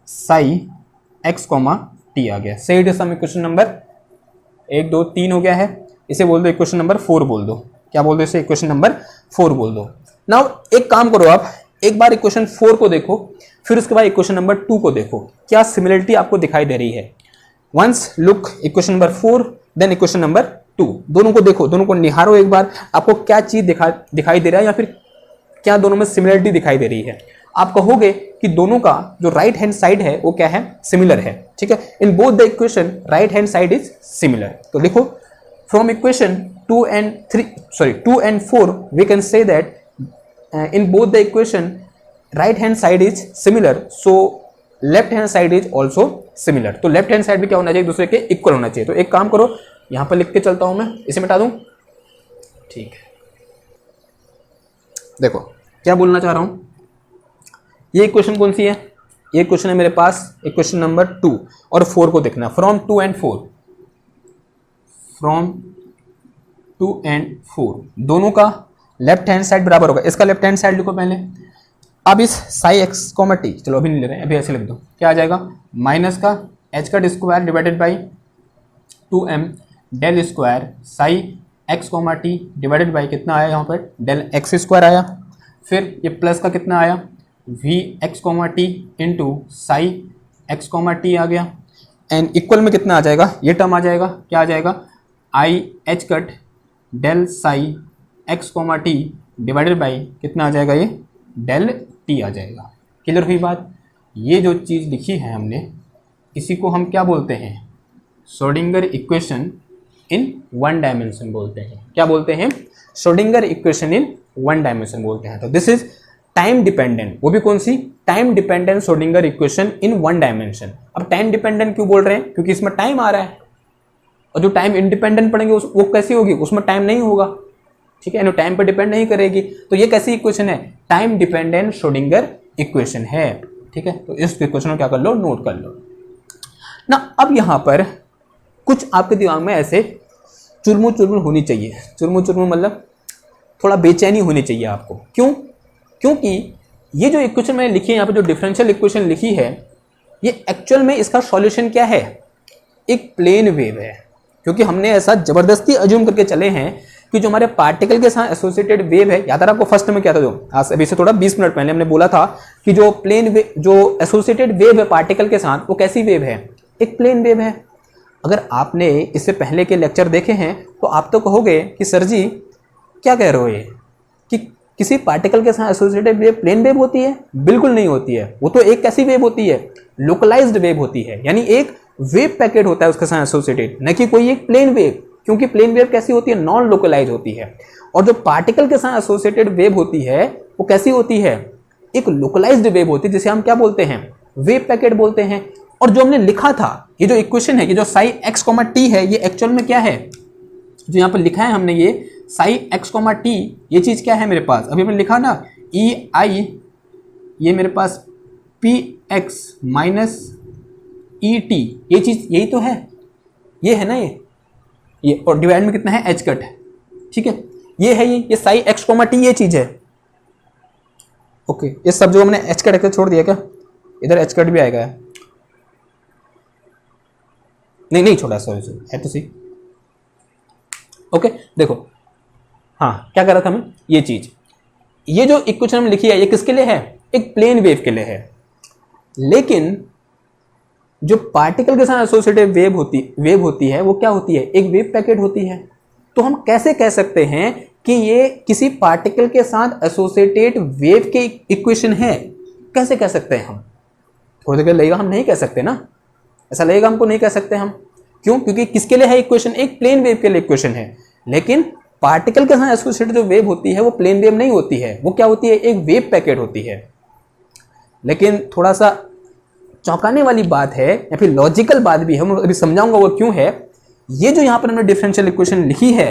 psi x, t आ गया। सही है सम इक्वेशन नंबर 1 2 3 हो गया है। इसे बोल दो इक्वेशन नंबर 4 बोल दो। क्या बोल दो इसे? इक्वेशन नंबर 4 बोल दो। नाउ एक काम करो आप एक बार इक्वेशन 4 को देखो फिर उसके बाद इक्वेशन नंबर 2 को देखो क्या सिमिलरिटी आपको दिखाई दे रही है। Once look equation number 4 then equation number 2, दोनों को देखो, दोनों को निहारो एक बार, आपको क्या चीज दिखाई दे रहा है या फिर क्या दोनों में सिमिलरिटी दिखाई दे रही है। आप कहोगे कि दोनों का जो राइट हैंड साइड है वो क्या है? सिमिलर है। ठीक है in both the equation right hand side is similar. तो लिखो from equation 2 and 4 we can say that in both the equation right hand side is similar, so left hand side is also similar। तो left hand side भी क्या होना चाहिए? दूसरे के equal होना चाहिए। तो एक काम करो यहां पर लिख के चलता हूं मैं, इसे मिटा दूं। ठीक है देखो क्या बोलना चाह रहा हूं। ये इक्वेशन कौन सी है? ये इक्वेशन है मेरे पास इक्वेशन नंबर 2 और 4 को देखना फ्रॉम 2 and 4, फ्रॉम 2 and 4 दोनों का लेफ्ट हैंड साइड बराबर होगा। इसका लेफ्ट हैंड साइड लिखो पहले। अब इस साई एक्स, टी चलो अभी नहीं ले रहे हैं, अभी ऐसे लिख दो। क्या आ जाएगा? माइनस का h का square divided by 2m del square psi x, t divided by कितना आया यहाँ पर? डेल एक्स स्क्वायर आया। फिर ये प्लस का कितना आया? V x, t into psi x, t आ गया। एंड इक्वल में कितना आ जाएगा? ये टर्म आ जाएगा। क्या आ जाएगा? I h cut del psi x, t divided by कितना आ जाएगा? ये डेल टी आ जाएगा। क्लियर हुई बात? ये जो चीज़ लिखी है हमने इसी को हम क्या बोलते हैं? Schrodinger equation in one dimension बोलते हैं। क्या बोलते हैं? Schrodinger equation in one dimension बोलते हैं। तो दिस इज टाइम डिपेंडेंट, वो भी कौन सी? Time dependent Schrodinger equation in one dimension. अब टाइम डिपेंडेंट क्यों बोल रहे हैं? क्योंकि इसमें टाइम आ रहा है और जो टाइम इंडिपेंडेंट पढ़ेंगे वो कैसी होगी? उसमें टाइम नहीं होगा। ठीक है टाइम पर डिपेंड नहीं करेगी। तो ये कैसी इक्वेशन है? टाइम डिपेंडेंट श्रोडिंगर इक्वेशन है। ठीक है तो इस इक्वेशन को क्या कर लो? नोट कर लो ना। अब यहां पर कुछ आपके दिमाग में ऐसे चुरमुर चुरमुर होनी चाहिए। चुरमुर चुरमुर मतलब थोड़ा बेचैनी होनी चाहिए आपको। क्यों? क्योंकि ये जो इक्वेशन मैंने लिखी है यहाँ पर, जो डिफरेंशियल इक्वेशन लिखी है, ये एक्चुअल में इसका सॉल्यूशन क्या है? एक प्लेन वेव है। क्योंकि हमने ऐसा जबरदस्ती अज्यूम करके चले हैं कि जो हमारे पार्टिकल के साथ एसोसिएटेड वेव है, याद है आपको फर्स्ट में क्या था, जो आज अभी से थोड़ा 20 मिनट पहले हमने बोला था कि जो प्लेन वेव, जो एसोसिएटेड वेव है पार्टिकल के साथ, वो कैसी वेव है, एक प्लेन वेव है। अगर आपने इससे पहले के लेक्चर देखे हैं तो आप तो कहोगे कि सर जी क्या कह रहे हो ये, कि किसी पार्टिकल के साथ एसोसिएटेड वेव प्लेन वेव होती है? बिल्कुल नहीं होती है। वो तो एक कैसी वेव होती है, लोकलाइज्ड वेव होती है, यानी एक वेव पैकेट होता है उसके साथ एसोसिएटेड, न कि कोई एक प्लेन वेव, क्योंकि प्लेन वेव कैसी होती है, नॉन लोकलाइज होती है। और जो पार्टिकल के साथ एसोसिएटेड वेव होती है वो कैसी होती है, एक लोकलाइज्ड वेव होती है, जिसे हम क्या बोलते हैं, वेव पैकेट बोलते हैं। और जो हमने लिखा था, ये जो इक्वेशन है, ये जो साई एक्स कॉमा टी है, ये एक्चुअल में क्या है, जो यहाँ पर लिखा है हमने, ये साई एक्स कॉमा टी, ये चीज़ क्या है मेरे पास, अभी हमने लिखा ना ई आई, ये मेरे पास पी एक्स माइनस ई टी, ये चीज़ यही तो है, ये है ना ये और डिवाइड में कितना है, एच कट, ठीक है, ये है ये साई एक्स कॉमा टी, ये चीज़ है। ओके, ये सब जो हमने एच कट छोड़ दिया क्या, इधर एच कट भी आएगा, नहीं छोड़ा, सॉरी है तो सही। ओके देखो, हाँ क्या कर रहा था मैं, ये चीज, ये जो इक्वेशन हमने लिखी है ये किसके लिए है, एक प्लेन वेव के लिए है। लेकिन जो पार्टिकल के साथ एसोसिएटेड वेव होती है वो क्या होती है, एक वेव पैकेट होती है। तो हम कैसे कह सकते हैं कि ये किसी पार्टिकल के साथ एसोसिएटेड वेव के इक्वेशन है, कैसे कह सकते हैं हम, थोड़ी देर लगेगा, हम नहीं कह सकते ना, ऐसा लगेगा हमको, नहीं कह सकते हम। क्यों, क्योंकि किसके लिए है इक्वेशन, एक प्लेन वेव के लिए इक्वेशन है। लेकिन पार्टिकल के साथ एसोसिएटेड जो वेव होती है वो प्लेन वेव नहीं होती है, वो क्या होती है, एक वेव पैकेट होती है। लेकिन थोड़ा सा चौंकाने वाली बात है, या फिर लॉजिकल बात भी है, मैं अभी समझाऊंगा वो क्यों है। ये जो यहाँ पर हमने डिफरेंशियल इक्वेशन लिखी है,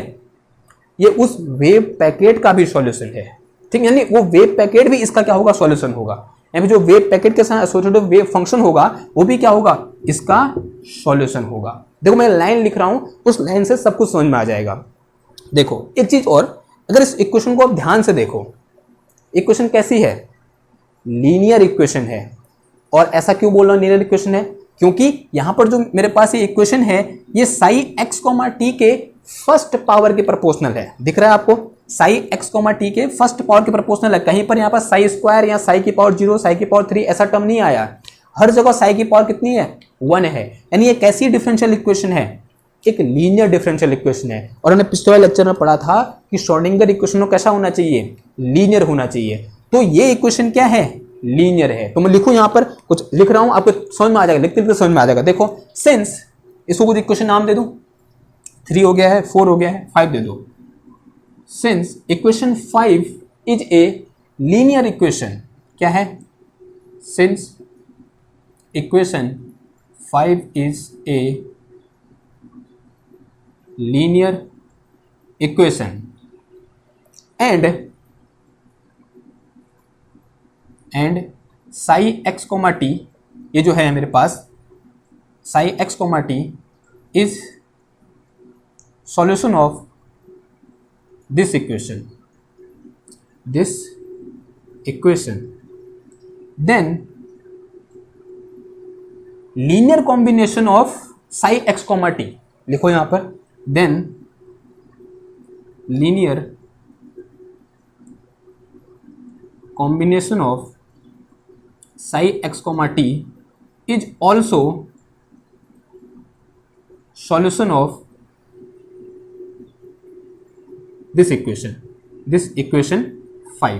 ये उस वेव पैकेट का भी सॉल्यूशन है, ठीक, यानी वो वेव पैकेट भी इसका क्या होगा, सॉल्यूशन होगा। यानी जो वेव पैकेट के साथ एसोसिएटेड वेव फंक्शन होगा वो भी क्या होगा, इसका सॉल्यूशन होगा। देखो मैं लाइन लिख रहा हूं, उस लाइन से सब कुछ समझ में आ जाएगा। देखो एक चीज और, अगर इस इक्वेशन को आप ध्यान से देखो, इक्वेशन कैसी है, लीनियर इक्वेशन है। और ऐसा क्यों बोल रहा हूं लीनियर इक्वेशन है, क्योंकि यहां पर जो मेरे पास ये इक्वेशन है, ये साई एक्स कॉमा टी के फर्स्ट पावर के प्रोपोर्शनल है। दिख रहा है आपको, साई एक्स कॉमा टी के फर्स्ट पावर के प्रोपोर्शनल है। कहीं पर यहाँ पर साई स्क्वायर या साई की पावर 0, साई की पावर 3 ऐसा टर्म नहीं आया, हर जगह साई की पावर कितनी है, 1 है। यानी ये कैसी डिफरेंशियल इक्वेशन है, एक लीनियर डिफरेंशियल इक्वेशन है। और हमने पिछले लेक्चर में पढ़ा था कि श्रोडिंगर इक्वेशन कैसा होना चाहिए, लीनियर होना चाहिए। तो ये इक्वेशन क्या है, लीनियर है। तो मैं लिखूं, यहाँ पर कुछ लिख रहा हूं, आपको समझ में आ जाएगा, लिखते लिखते समझ में आ जाएगा। देखो सिंस, इसको कुछ इक्वेशन नाम दे दूं, 3 हो गया है, 4 हो गया है, 5 दे दो। Since equation 5 is a linear equation, क्या है, since equation 5 is a linear equation and psi x comma t, ये जो है मेरे पास psi x comma t is solution of this equation, then linear combination of psi x comma t, लिखो यहां पर, then linear combination of psi x comma t is also solution of this equation 5।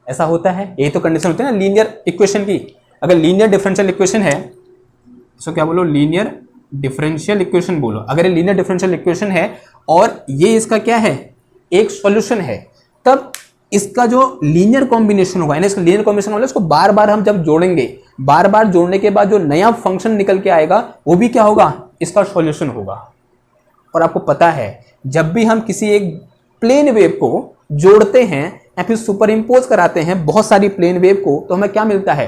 ऐसा होता है, यही तो condition होती है ना लीनियर इक्वेशन की। अगर लीनियर डिफरेंशियल इक्वेशन है, इसको क्या बोलो, लीनियर डिफरेंशियल इक्वेशन बोलो। अगर ये लीनियर डिफरेंशियल इक्वेशन है और ये इसका क्या है, एक सॉल्यूशन है, तब इसका जो लीनियर कॉम्बिनेशन होगा, यानी इसका लीनियर कॉम्बिनेशन होगा, इसको बार बार हम जब जोड़ेंगे, बार बार जोड़ने के बाद जो नया फंक्शन निकल के आएगा वो भी क्या होगा, इसका सॉल्यूशन होगा। और आपको पता है जब भी हम किसी एक प्लेन वेव को जोड़ते हैं या फिर सुपर इम्पोज कराते हैं बहुत सारी प्लेन वेव को, तो हमें क्या मिलता है,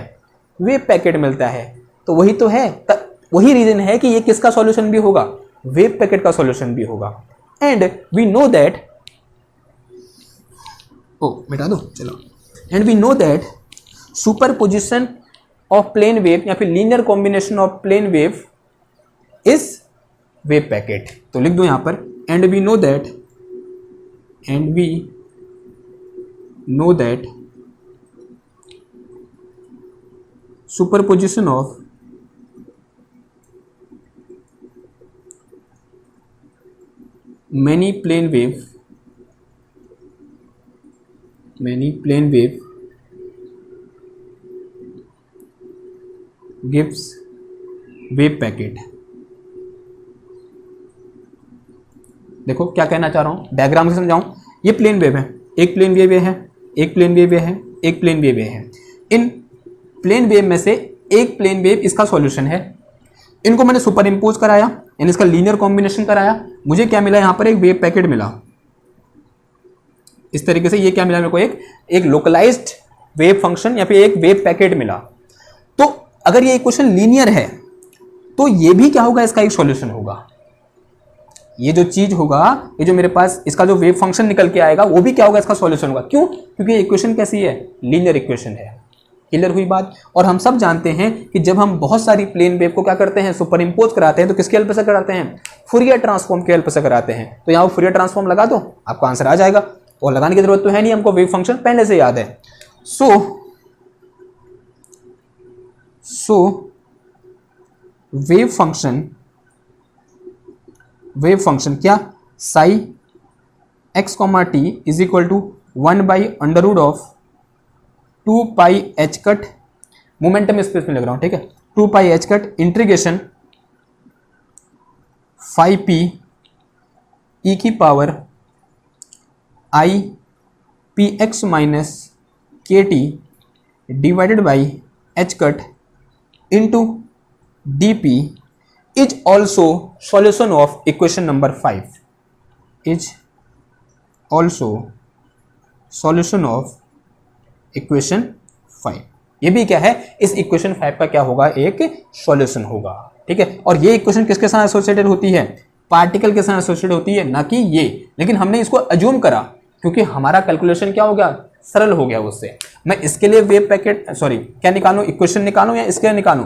वेव पैकेट मिलता है। तो वही तो है, वही रीजन है कि ये किसका सॉल्यूशन भी होगा, वेव पैकेट का सॉल्यूशन भी होगा। एंड वी नो दैट, मिटा दो चलो, and we know that superposition of plane wave या फिर linear combination of plane wave is wave packet. तो लिख दो यहाँ पर and we know that superposition of many plane wave gives wave packet. देखो क्या कहना चाह रहा हूं, डायग्राम से समझाऊं। ये प्लेन वेव है, एक प्लेन वेव है, एक प्लेन वेव है, एक प्लेन वेव है। इन प्लेन वेव में से एक प्लेन वेव इसका सॉल्यूशन है। इनको मैंने सुपर इम्पोज कराया, यानी इसका लीनियर कॉम्बिनेशन कराया। मुझे क्या मिला यहाँ पर, एक वेव पैकेट मिला। इस तरीके से ये क्या मिला मेरे को, एक लोकलाइज्ड वेव फंक्शन या फिर एक वेव पैकेट मिला। तो अगर ये इक्वेशन लीनियर है तो ये भी क्या होगा, इसका एक सॉल्यूशन होगा। ये जो चीज होगा, ये जो मेरे पास इसका जो वेव फंक्शन निकल के आएगा वो भी क्या होगा, इसका सॉल्यूशन होगा। क्यों? क्योंकि ये इक्वेशन कैसी है, लीनियर इक्वेशन है। क्लियर हुई बात। और हम सब जानते हैं कि जब हम बहुत सारी प्लेन वेव को क्या करते हैं, सुपर इम्पोज कराते हैं, तो किसके हेल्प से कराते हैं, फुरियर ट्रांसफॉर्म के हेल्प से कराते हैं। तो यहाँ फुरियर ट्रांसफॉर्म लगा दो, आपका आंसर आ जाएगा। और लगाने की जरूरत तो है नहीं, हमको वेव फंक्शन पहले से याद है। सो वेव फंक्शन क्या, psi x comma t is equal to 1/√ऑफ 2 pi h cut, momentum space में लग रहा हूं, ठीक है, 2 pi h cut integration 5p e की पावर i px माइनस के t divided by h cut into d p is also solution of equation number 5, is also solution of equation 5। ये भी क्या है, इस इक्वेशन 5 का क्या होगा, एक सॉल्यूशन होगा। ठीक है, और ये इक्वेशन किसके साथ एसोसिएटेड होती है, पार्टिकल के साथ एसोसिएटेड होती है, ना कि ये। लेकिन हमने इसको अज्यूम करा क्योंकि हमारा कैलकुलेशन क्या हो गया, सरल हो गया उससे। मैं इसके लिए वेव पैकेट क्या निकालूं, इक्वेशन निकालूं या इसके लिए निकालूं,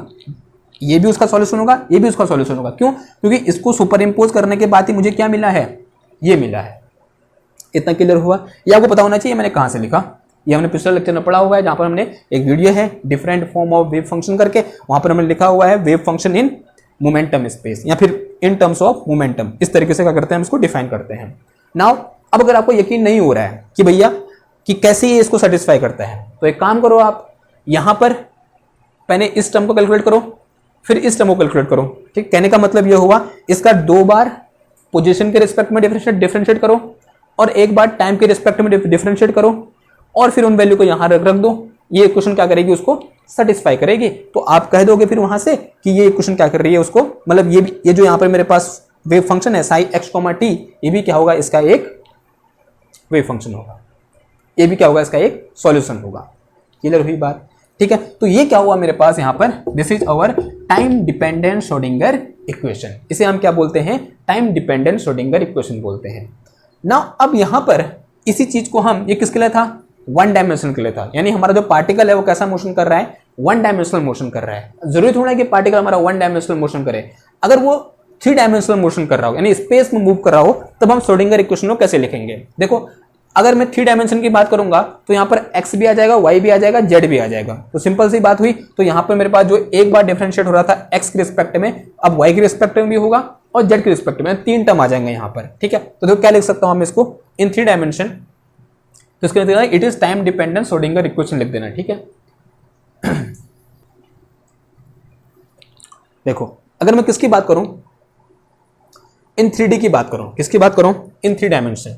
ये भी उसका सॉल्यूशन होगा, ये भी उसका सॉल्यूशन होगा। क्यों? क्योंकि इसको सुपर इंपोज करने के बाद ही मुझे क्या मिला है, ये मिला है। इतना क्लियर हुआ? ये आपको पता होना चाहिए मैंने कहां से लिखा। ये हमने पिछले लेक्चर में पढ़ा हुआ है, जहां पर हमने एक वीडियो है different form of wave function करके, वहां पर हमने लिखा हुआ है wave function in momentum space या फिर इन टर्म्स ऑफ मोमेंटम। इस तरीके से क्या करते हैं, हम इसको डिफाइन करते हैं। नाउ अब अगर आपको यकीन नहीं हो रहा है कि भैया कि कैसे ये इसको सेटिस्फाई करता है, तो एक काम करो, आप यहां पर पहले इस टर्म को कैलकुलेट करो, फिर इस टर्म को कैलकुलेट करो। ठीक, कहने का मतलब ये हुआ इसका 2 बार पोजीशन के रिस्पेक्ट में डिफरेंशिएट करो और 1 बार टाइम के रिस्पेक्ट में डिफरेंशिएट करो और फिर उन वैल्यू को यहां रख दो। ये इक्वेशन क्या करेगी, उसको सेटिस्फाई करेगी। तो आप कह दोगे फिर वहां से कि ये इक्वेशन क्या कर रही है उसको, मतलब ये जो यहां पर मेरे पास वेव फंक्शन है साई एक्स कॉमा टी, ये भी क्या होगा, इसका एक वेव फंक्शन होगा, ये भी क्या होगा, इसका एक सॉल्यूशन होगा। क्लियर हुई बात? ठीक है, तो ये क्या हुआ मेरे पास यहां पर, this is our time dependent Schrodinger equation. इसे हम क्या बोलते हैं, टाइम डिपेंडेंट श्रोडिंगर इक्वेशन बोलते हैं ना। अब यहां पर इसी चीज को हम, ये किसके लिए था, 1 डायमेंशनल के लिए था। यानी हमारा जो पार्टिकल है वो कैसा मोशन कर रहा है, 1 डायमेंशनल मोशन कर रहा है। जरूरी थोड़ा है कि पार्टिकल हमारा 1 डायमेंशनल मोशन करे, अगर वो 3 डायमेंशनल मोशन कर रहा हो, यानी स्पेस में मूव कर रहा हो, तब हम श्रोडिंगर इक्वेशन को कैसे लिखेंगे। देखो, अगर मैं 3 डायमेंशन की बात करूंगा तो यहां पर x भी आ जाएगा, y भी आ जाएगा, z भी आ जाएगा। तो सिंपल सी बात हुई। तो यहां पर मेरे पास जो एक बार डिफरेंशिएट हो रहा था x के रिस्पेक्ट में, अब y के रिस्पेक्ट में भी होगा और z के रिस्पेक्ट में, 3 टर्म आ जाएंगे यहां पर। ठीक है, तो देखो क्या लिख सकता हूं हम इसको इन 3 डायमेंशन। तो इसके लिए it is time dependent Schrodinger equation लिख देना। ठीक है, देखो अगर मैं किसकी बात करूं, इन 3D की बात करूं, किसकी बात करूं, इन 3 डायमेंशन,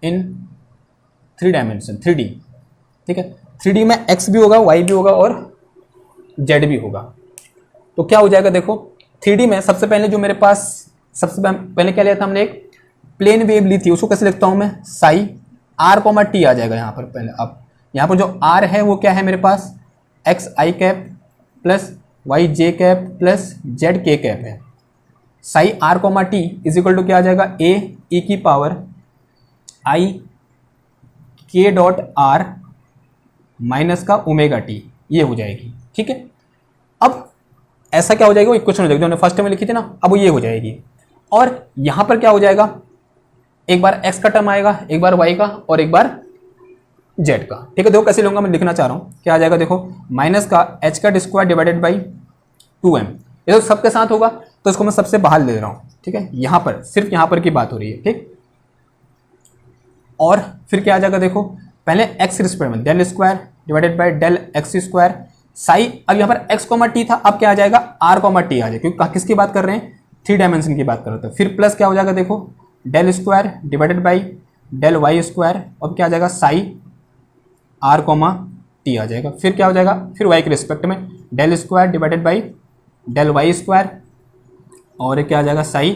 इन 3 डायमेंशन 3D। ठीक है, 3D में x भी होगा, y भी होगा और z भी होगा। तो क्या हो जाएगा, देखो 3D में सबसे पहले जो मेरे पास, सबसे पहले क्या लिया था हमने, एक प्लेन वेव ली थी, उसको कैसे लिखता हूं मैं, साई r कॉमा टी आ जाएगा यहां पर पहले। अब यहां पर जो r है वो क्या है मेरे पास, x i cap plus y j cap plus z k cap है। Psi r comma t is equal to क्या आ जाएगा, a e की power i k dot r minus का ओमेगा टी, ये हो जाएगी। ठीक है, अब ऐसा क्या हो जाएगा, वो इक्वेशन हो जाएगी जो हमने फर्स्ट में लिखी थी ना, अब वो ये हो जाएगी। और यहाँ पर क्या हो जाएगा, एक बार x का टर्म आएगा, एक बार y का और एक बार z का। ठीक है, देखो कैसे लूंगा, मैं लिखना चाह रहा हूँ। क्या आ जाएगा देखो, माइनस का h का स्क्वायर डिवाइडेड बाई 2m, ये तो सबके साथ होगा तो इसको मैं सबसे बाहर ले रहा हूँ। ठीक है, यहाँ पर सिर्फ यहाँ पर की बात हो रही है। ठीक, और फिर क्या आ जाएगा देखो, पहले x स्क्वायर में del square divided by del x square psi, अब यहाँ पर x कॉमा टी था, अब क्या आ जाएगा r कॉमा टी आ जाएगा, क्योंकि किसकी बात कर रहे हैं, 3 डायमेंशन की बात कर रहे थे। फिर प्लस क्या हो जाएगा देखो, del square divided by del y square, अब क्या आ जाएगा साई r कॉमा टी आ जाएगा। फिर क्या हो जाएगा, फिर y के रिस्पेक्ट में del square divided by del y square, और ये क्या आ जाएगा साई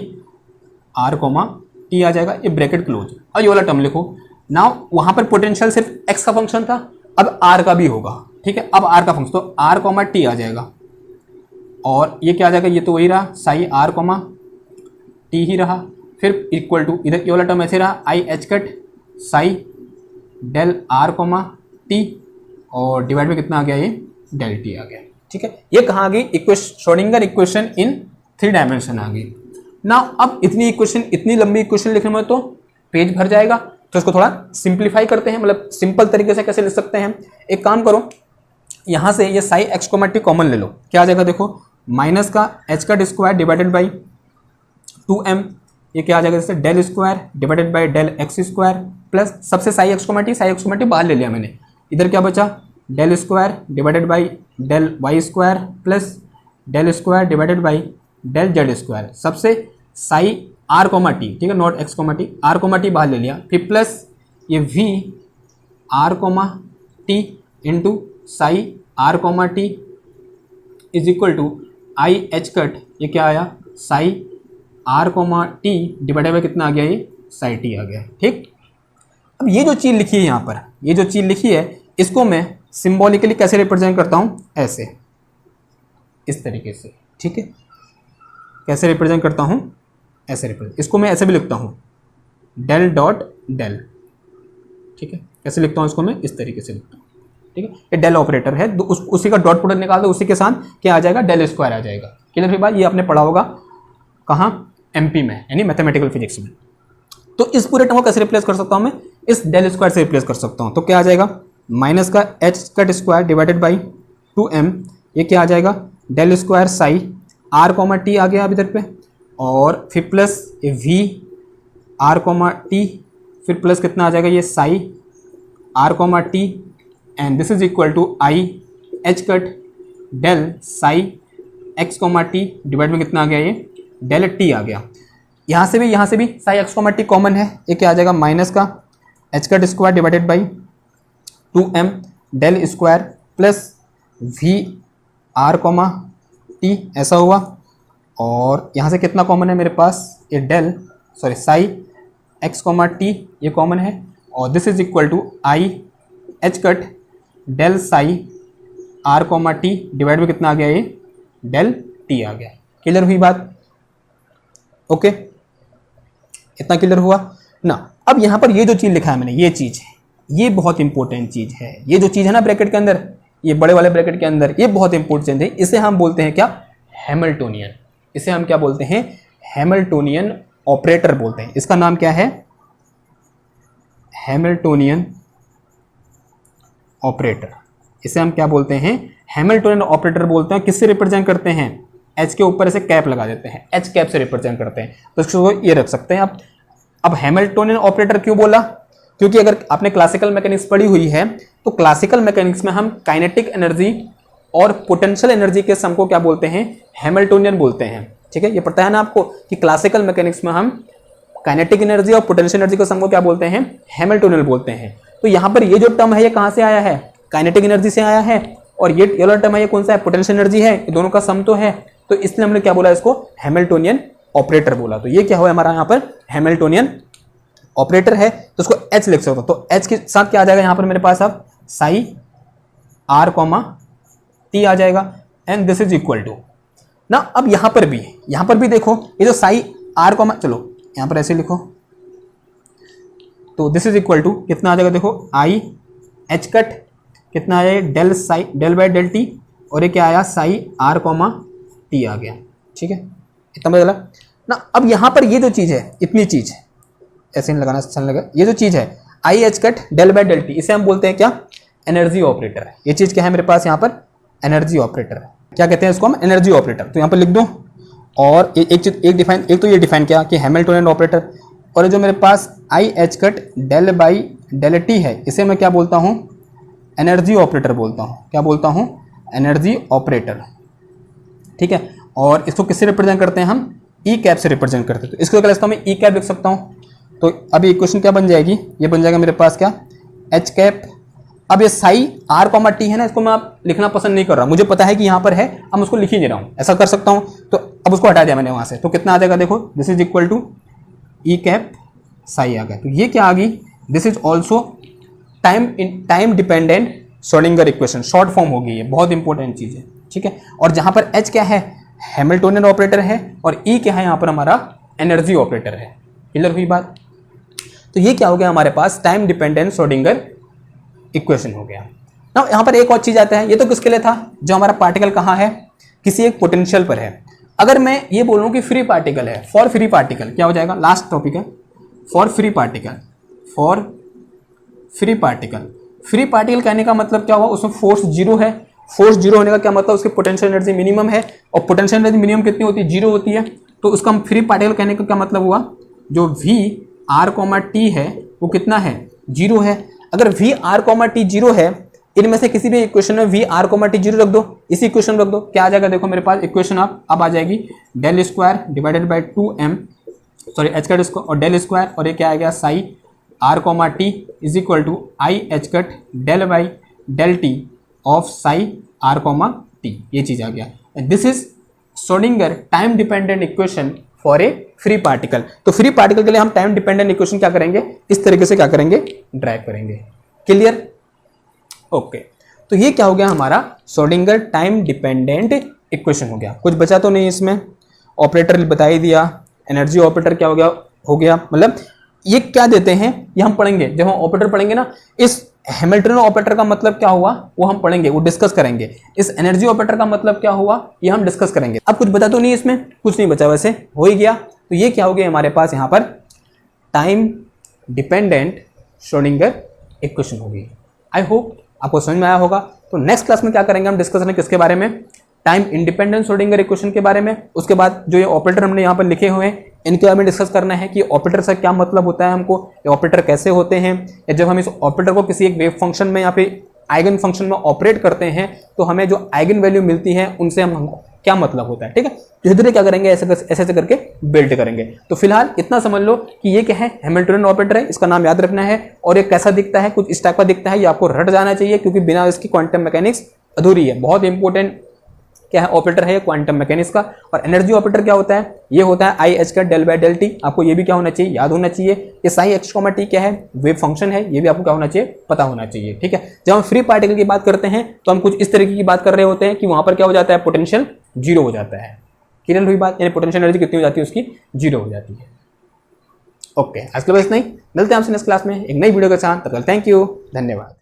r कॉमा टी आ जाएगा, ये ब्रैकेट क्लोज। और ये वाला टर्म लिखो ना, वहाँ पर पोटेंशियल सिर्फ x का फंक्शन था, अब r का भी होगा। ठीक है, अब r का फंक्शन तो r कॉमा टी आ जाएगा, और ये क्या आ जाएगा, ये तो वही रहा साई r कॉमा टी ही रहा। फिर इक्वल टू इधर ये वाला टर्म ऐसे रहा i h cut psi del r comma t, और डिवाइड में कितना आ गया, ये डेल टी आ गया। ठीक है, ये कहाँ आ गई, equation, Schrodinger equation in 3 dimension आ गई ना। अब इतनी इक्वेशन, इतनी लंबी इक्वेशन लिखने में तो पेज भर जाएगा, तो इसको थोड़ा सिंप्लीफाई करते हैं, मतलब सिंपल तरीके से कैसे लिख सकते हैं। एक काम करो, यहाँ से ये Sai x comma t common ले लो, क्या आ जाएगा देखो, माइनस का एच का स्क्वायर डिवाइडेड बाई 2m, ये क्या आ जाएगा जैसे del square divided by del x square plus सबसे साई एक्स कॉमा टी बाहर ले लिया मैंने, इधर क्या बचा, del square divided by del y square plus del square divided by del z square, सबसे साई आर कॉमा टी, ठीक है, not x comma t, r comma t बाहर ले लिया। फिर प्लस ये we r comma t into psi r comma t is equal to i h cut, ये क्या आया psi r comma t divided by कितना आ गया, ये साई टी आ गया। ठीक, अब ये जो चीज़ लिखी है यहाँ पर, ये जो चीज़ लिखी है, इसको मैं सिंबॉलिकली कैसे रिप्रेजेंट करता हूँ, ऐसे, इस तरीके से। ठीक है, कैसे रिप्रेजेंट करता हूँ, ऐसे रिप्रेजेंट, इसको मैं ऐसे भी लिखता हूँ डेल डॉट डेल। ठीक है, कैसे लिखता हूँ इसको मैं, इस तरीके से लिखता हूँ। ठीक है, ये डेल ऑपरेटर है, उसी का डॉट प्रोडक्ट निकाल दो, उसी के साथ क्या आ जाएगा, डेल स्क्वायर आ जाएगा। क्लियर है बात, ये आपने पढ़ा होगा कहाँ, एमपी में, यानी मैथमेटिकल फिजिक्स में। तो इस पूरे टर्म को कैसे रिप्लेस कर सकता हूँ मैं, इस डेल स्क्वायर से रिप्लेस कर सकता हूँ। तो क्या आ जाएगा, माइनस का h cut square divided by 2m, ये क्या आ जाएगा, del square psi r comma t आ गया अब इधर पे, और फिर प्लस ये वी आर कॉमा टी, फिर प्लस कितना आ जाएगा, ये psi r comma t, and this is equal to i h cut del psi x comma t divide में कितना आ गया, ये डेल टी आ गया। यहाँ से भी psi x comma t common है, ये क्या आ जाएगा, माइनस का h cut square divided by 2m del square plus V r comma t, ऐसा हुआ। और यहाँ से कितना कॉमन है मेरे पास, ये del sorry psi x comma t ये कॉमन है, और this is equal to i h cut del psi r comma t divide में कितना आ गया, ये डेल टी आ गया। क्लियर हुई बात, ओके, इतना क्लियर हुआ ना। अब यहाँ पर ये जो चीज़ लिखा है मैंने, ये चीज़ है, ये बहुत इंपॉर्टेंट चीज़ है। ये जो चीज़ है ना ब्रैकेट के अंदर, ये बड़े वाले ब्रैकेट के अंदर, ये बहुत इंपॉर्टेंट है। इसे हम बोलते हैं क्या, हैमिल्टोनियन। इसे हम क्या बोलते हैं, हैमिल्टोनियन ऑपरेटर बोलते हैं। इसका नाम क्या है, हैमिल्टोनियन ऑपरेटर। इसे हम क्या बोलते हैं, हैमिल्टोनियन ऑपरेटर बोलते हैं। किससे रिप्रेजेंट करते हैं, एच के ऊपर ऐसे कैप लगा देते हैं, एच कैप से रिप्रेजेंट करते हैं, तो इसको ये रख सकते हैं आप। अब हैमिल्टोनियन ऑपरेटर क्यों बोला, क्योंकि अगर आपने क्लासिकल मैकेनिक्स पढ़ी हुई है तो क्लासिकल मैकेनिक्स में हम काइनेटिक एनर्जी और पोटेंशियल एनर्जी के सम को क्या बोलते हैं, हैमिल्टोनियन बोलते हैं। ठीक है, ये पता है ना आपको कि क्लासिकल मैकेनिक्स में हम काइनेटिक एनर्जी और पोटेंशियल एनर्जी के सम को क्या बोलते हैं, हैमिल्टोनियन बोलते हैं। तो यहाँ पर ये जो टर्म है ये कहाँ से आया है, काइनेटिक एनर्जी से आया है, और ये वाला टर्म है ये कौन सा है, पोटेंशियल एनर्जी है, ये दोनों का सम तो है। तो इसलिए हमने क्या बोला, इसको हैमिल्टोनियन ऑपरेटर बोला। तो ये क्या हुआ हमारा यहाँ पर, हैमिल्टोनियन ऑपरेटर है, तो उसको एच लिख सकते हो। तो एच के साथ क्या आ जाएगा यहाँ पर मेरे पास, अब साई आर कॉमा टी आ जाएगा, and this is equal to ना। अब यहाँ पर भी देखो, ये जो साई आर कॉमा, चलो यहाँ पर ऐसे लिखो, तो दिस इज इक्वल टू कितना आ जाएगा, देखो आई एच कट कितना आ जाएगा, del psi del by del t, और ये क्या आया, साई आर कॉमा टी आ गया। ठीक है, इतना पता चला ना। अब यहाँ पर ये जो चीज़ है, इतनी चीज़ ऐसे नहीं लगाना, अच्छा लगा, ये जो चीज़ है i h cut del by del t, इसे हम बोलते हैं क्या, एनर्जी ऑपरेटर। ये चीज़ क्या है मेरे पास यहाँ पर, एनर्जी ऑपरेटर। क्या कहते हैं इसको हम, एनर्जी ऑपरेटर। तो यहाँ पर लिख दो। और एक चीज एक तो ये डिफाइन किया कि हैमिल्टोनियन ऑपरेटर, और जो मेरे पास i h cut del by del t है, इसे मैं क्या बोलता हूँ, एनर्जी ऑपरेटर बोलता हूँ। क्या बोलता हूँ, एनर्जी ऑपरेटर। ठीक है, और इसको किससे रिप्रेजेंट करते हैं हम, ई कैप से रिप्रेजेंट करते हैं। तो इसको अगर मैं ई कैप लिख सकता हूँ, तो अभी इक्वेशन क्या बन जाएगी, ये बन जाएगा मेरे पास क्या, एच कैप। अब ये साई आर कॉमा टी है ना, इसको मैं आप लिखना पसंद नहीं कर रहा, मुझे पता है कि यहाँ पर है, अब मैं उसको लिख ही नहीं रहा हूँ। ऐसा कर सकता हूँ, तो अब उसको हटा दिया मैंने वहाँ से, तो कितना आ जाएगा देखो, this is equal to e cap psi आ गया। तो ये क्या आ गई, this is also time dependent Schrodinger equation, short form हो गई है, बहुत इंपॉर्टेंट चीज़ है। ठीक है, और जहाँ पर एच क्या है, हैमिल्टोनियन ऑपरेटर है, और ई क्या है यहाँ पर हमारा एनर्जी ऑपरेटर है। क्लियर हुई बात। तो ये क्या हो गया हमारे पास, टाइम डिपेंडेंट श्रोडिंगर इक्वेशन हो गया ना। यहाँ पर एक और चीज आता है, ये तो किसके लिए था, जो हमारा पार्टिकल कहाँ है, किसी एक पोटेंशियल पर है। अगर मैं ये बोलूँ कि फ्री पार्टिकल है, फॉर फ्री पार्टिकल क्या हो जाएगा, लास्ट टॉपिक है, for free particle. For free particle, free particle कहने का मतलब क्या हुआ, उसमें फोर्स जीरो है। फोर्स जीरो होने का क्या मतलब, उसकी पोटेंशियल एनर्जी मिनिमम है, और पोटेंशियल एनर्जी मिनिमम कितनी होती है, जीरो होती है। तो उसका फ्री पार्टिकल कहने का क्या मतलब हुआ, जो वी आर कॉमा टी है वो कितना है, जीरो है। अगर V r comma t zero है, इनमें से किसी भी इक्वेशन में V r comma t zero रख दो, इसी इक्वेशन रख दो, क्या आ जाएगा देखो मेरे पास इक्वेशन अब आ जाएगी, del square divided by 2m, sorry h cut square और डेल स्क्वायर, और ये क्या आ गया, psi r comma t is equal to i h cut del by del t of psi r comma t, ये चीज आ गया। This is Schrodinger time dependent equation for a free particle. तो फ्री पार्टिकल के लिए हम time dependent equation क्या करेंगे, इस तरीके से क्या करेंगे, ड्राइव करेंगे। Clear, okay. तो ये क्या हो गया हमारा श्रोडिंगर टाइम डिपेंडेंट इक्वेशन हो गया। कुछ बचा तो नहीं इसमें, ऑपरेटर बता ही दिया, एनर्जी ऑपरेटर क्या हो गया मतलब ये क्या देते हैं, ये हम पढ़ेंगे जब हम ऑपरेटर पढ़ेंगे ना। इस हैमिल्टन ऑपरेटर का मतलब क्या हुआ वो हम पढ़ेंगे, वो डिस्कस करेंगे। इस एनर्जी ऑपरेटर का मतलब क्या हुआ ये हम डिस्कस करेंगे। अब कुछ बता तो नहीं इसमें, कुछ नहीं बचा, वैसे हो ही गया। तो ये क्या हो गया हमारे पास यहाँ पर, टाइम डिपेंडेंट श्रोडिंगर इक्वेशन होगी। आई होप आपको समझ में आया होगा। तो नेक्स्ट क्लास में क्या करेंगे हम, डिस्कस करेंगे किसके बारे में, टाइम इंडिपेंडेंट श्रोडिंगर इक्वेशन के बारे में। उसके बाद जो ये ऑपरेटर हमने यहाँ पर लिखे हुए हैं इनके बारे में डिस्कस करना है कि ऑपरेटर से क्या मतलब होता है हमको, ये ऑपरेटर कैसे होते हैं, या जब हम इस ऑपरेटर को किसी एक वेव फंक्शन में या फिर आइगन फंक्शन में ऑपरेट करते हैं तो हमें जो आइगन वैल्यू मिलती है उनसे हम क्या मतलब होता है। ठीक है, धीरे धीरे क्या करेंगे, ऐसे करके बिल्ड करेंगे। तो फिलहाल इतना समझ लो कि ये क्या है, हैमिल्टनियन ऑपरेटर है, इसका नाम याद रखना है, और ये कैसा दिखता है, कुछ इस टाइप का दिखता है, ये आपको रट जाना चाहिए, क्योंकि बिना इसकी क्वांटम मैकेनिक्स अधूरी है। बहुत इंपॉर्टेंट क्या है, ऑपरेटर है क्वांटम मैकेनिक्स का। और एनर्जी ऑपरेटर क्या होता है, ये होता है आई एच का डेल बाय डेल टी। आपको ये भी क्या होना चाहिए, याद होना चाहिए। ये साई एक्स कॉमा टी क्या है, वेव फंक्शन है, ये भी आपको क्या होना चाहिए, पता होना चाहिए। ठीक है, जब हम फ्री पार्टिकल की बात करते हैं तो हम कुछ इस तरीके की बात कर रहे होते हैं कि वहां पर क्या हो जाता है, पोटेंशियल जीरो हो जाता है। क्लियर हुई बात, यानी पोटेंशियल एनर्जी कितनी हो जाती है, उसकी जीरो हो जाती है। ओके, आज के लिए बस नहीं, मिलते हैं आपसे नेक्स्ट क्लास में एक नई वीडियो के साथ। तब तक थैंक यू, धन्यवाद।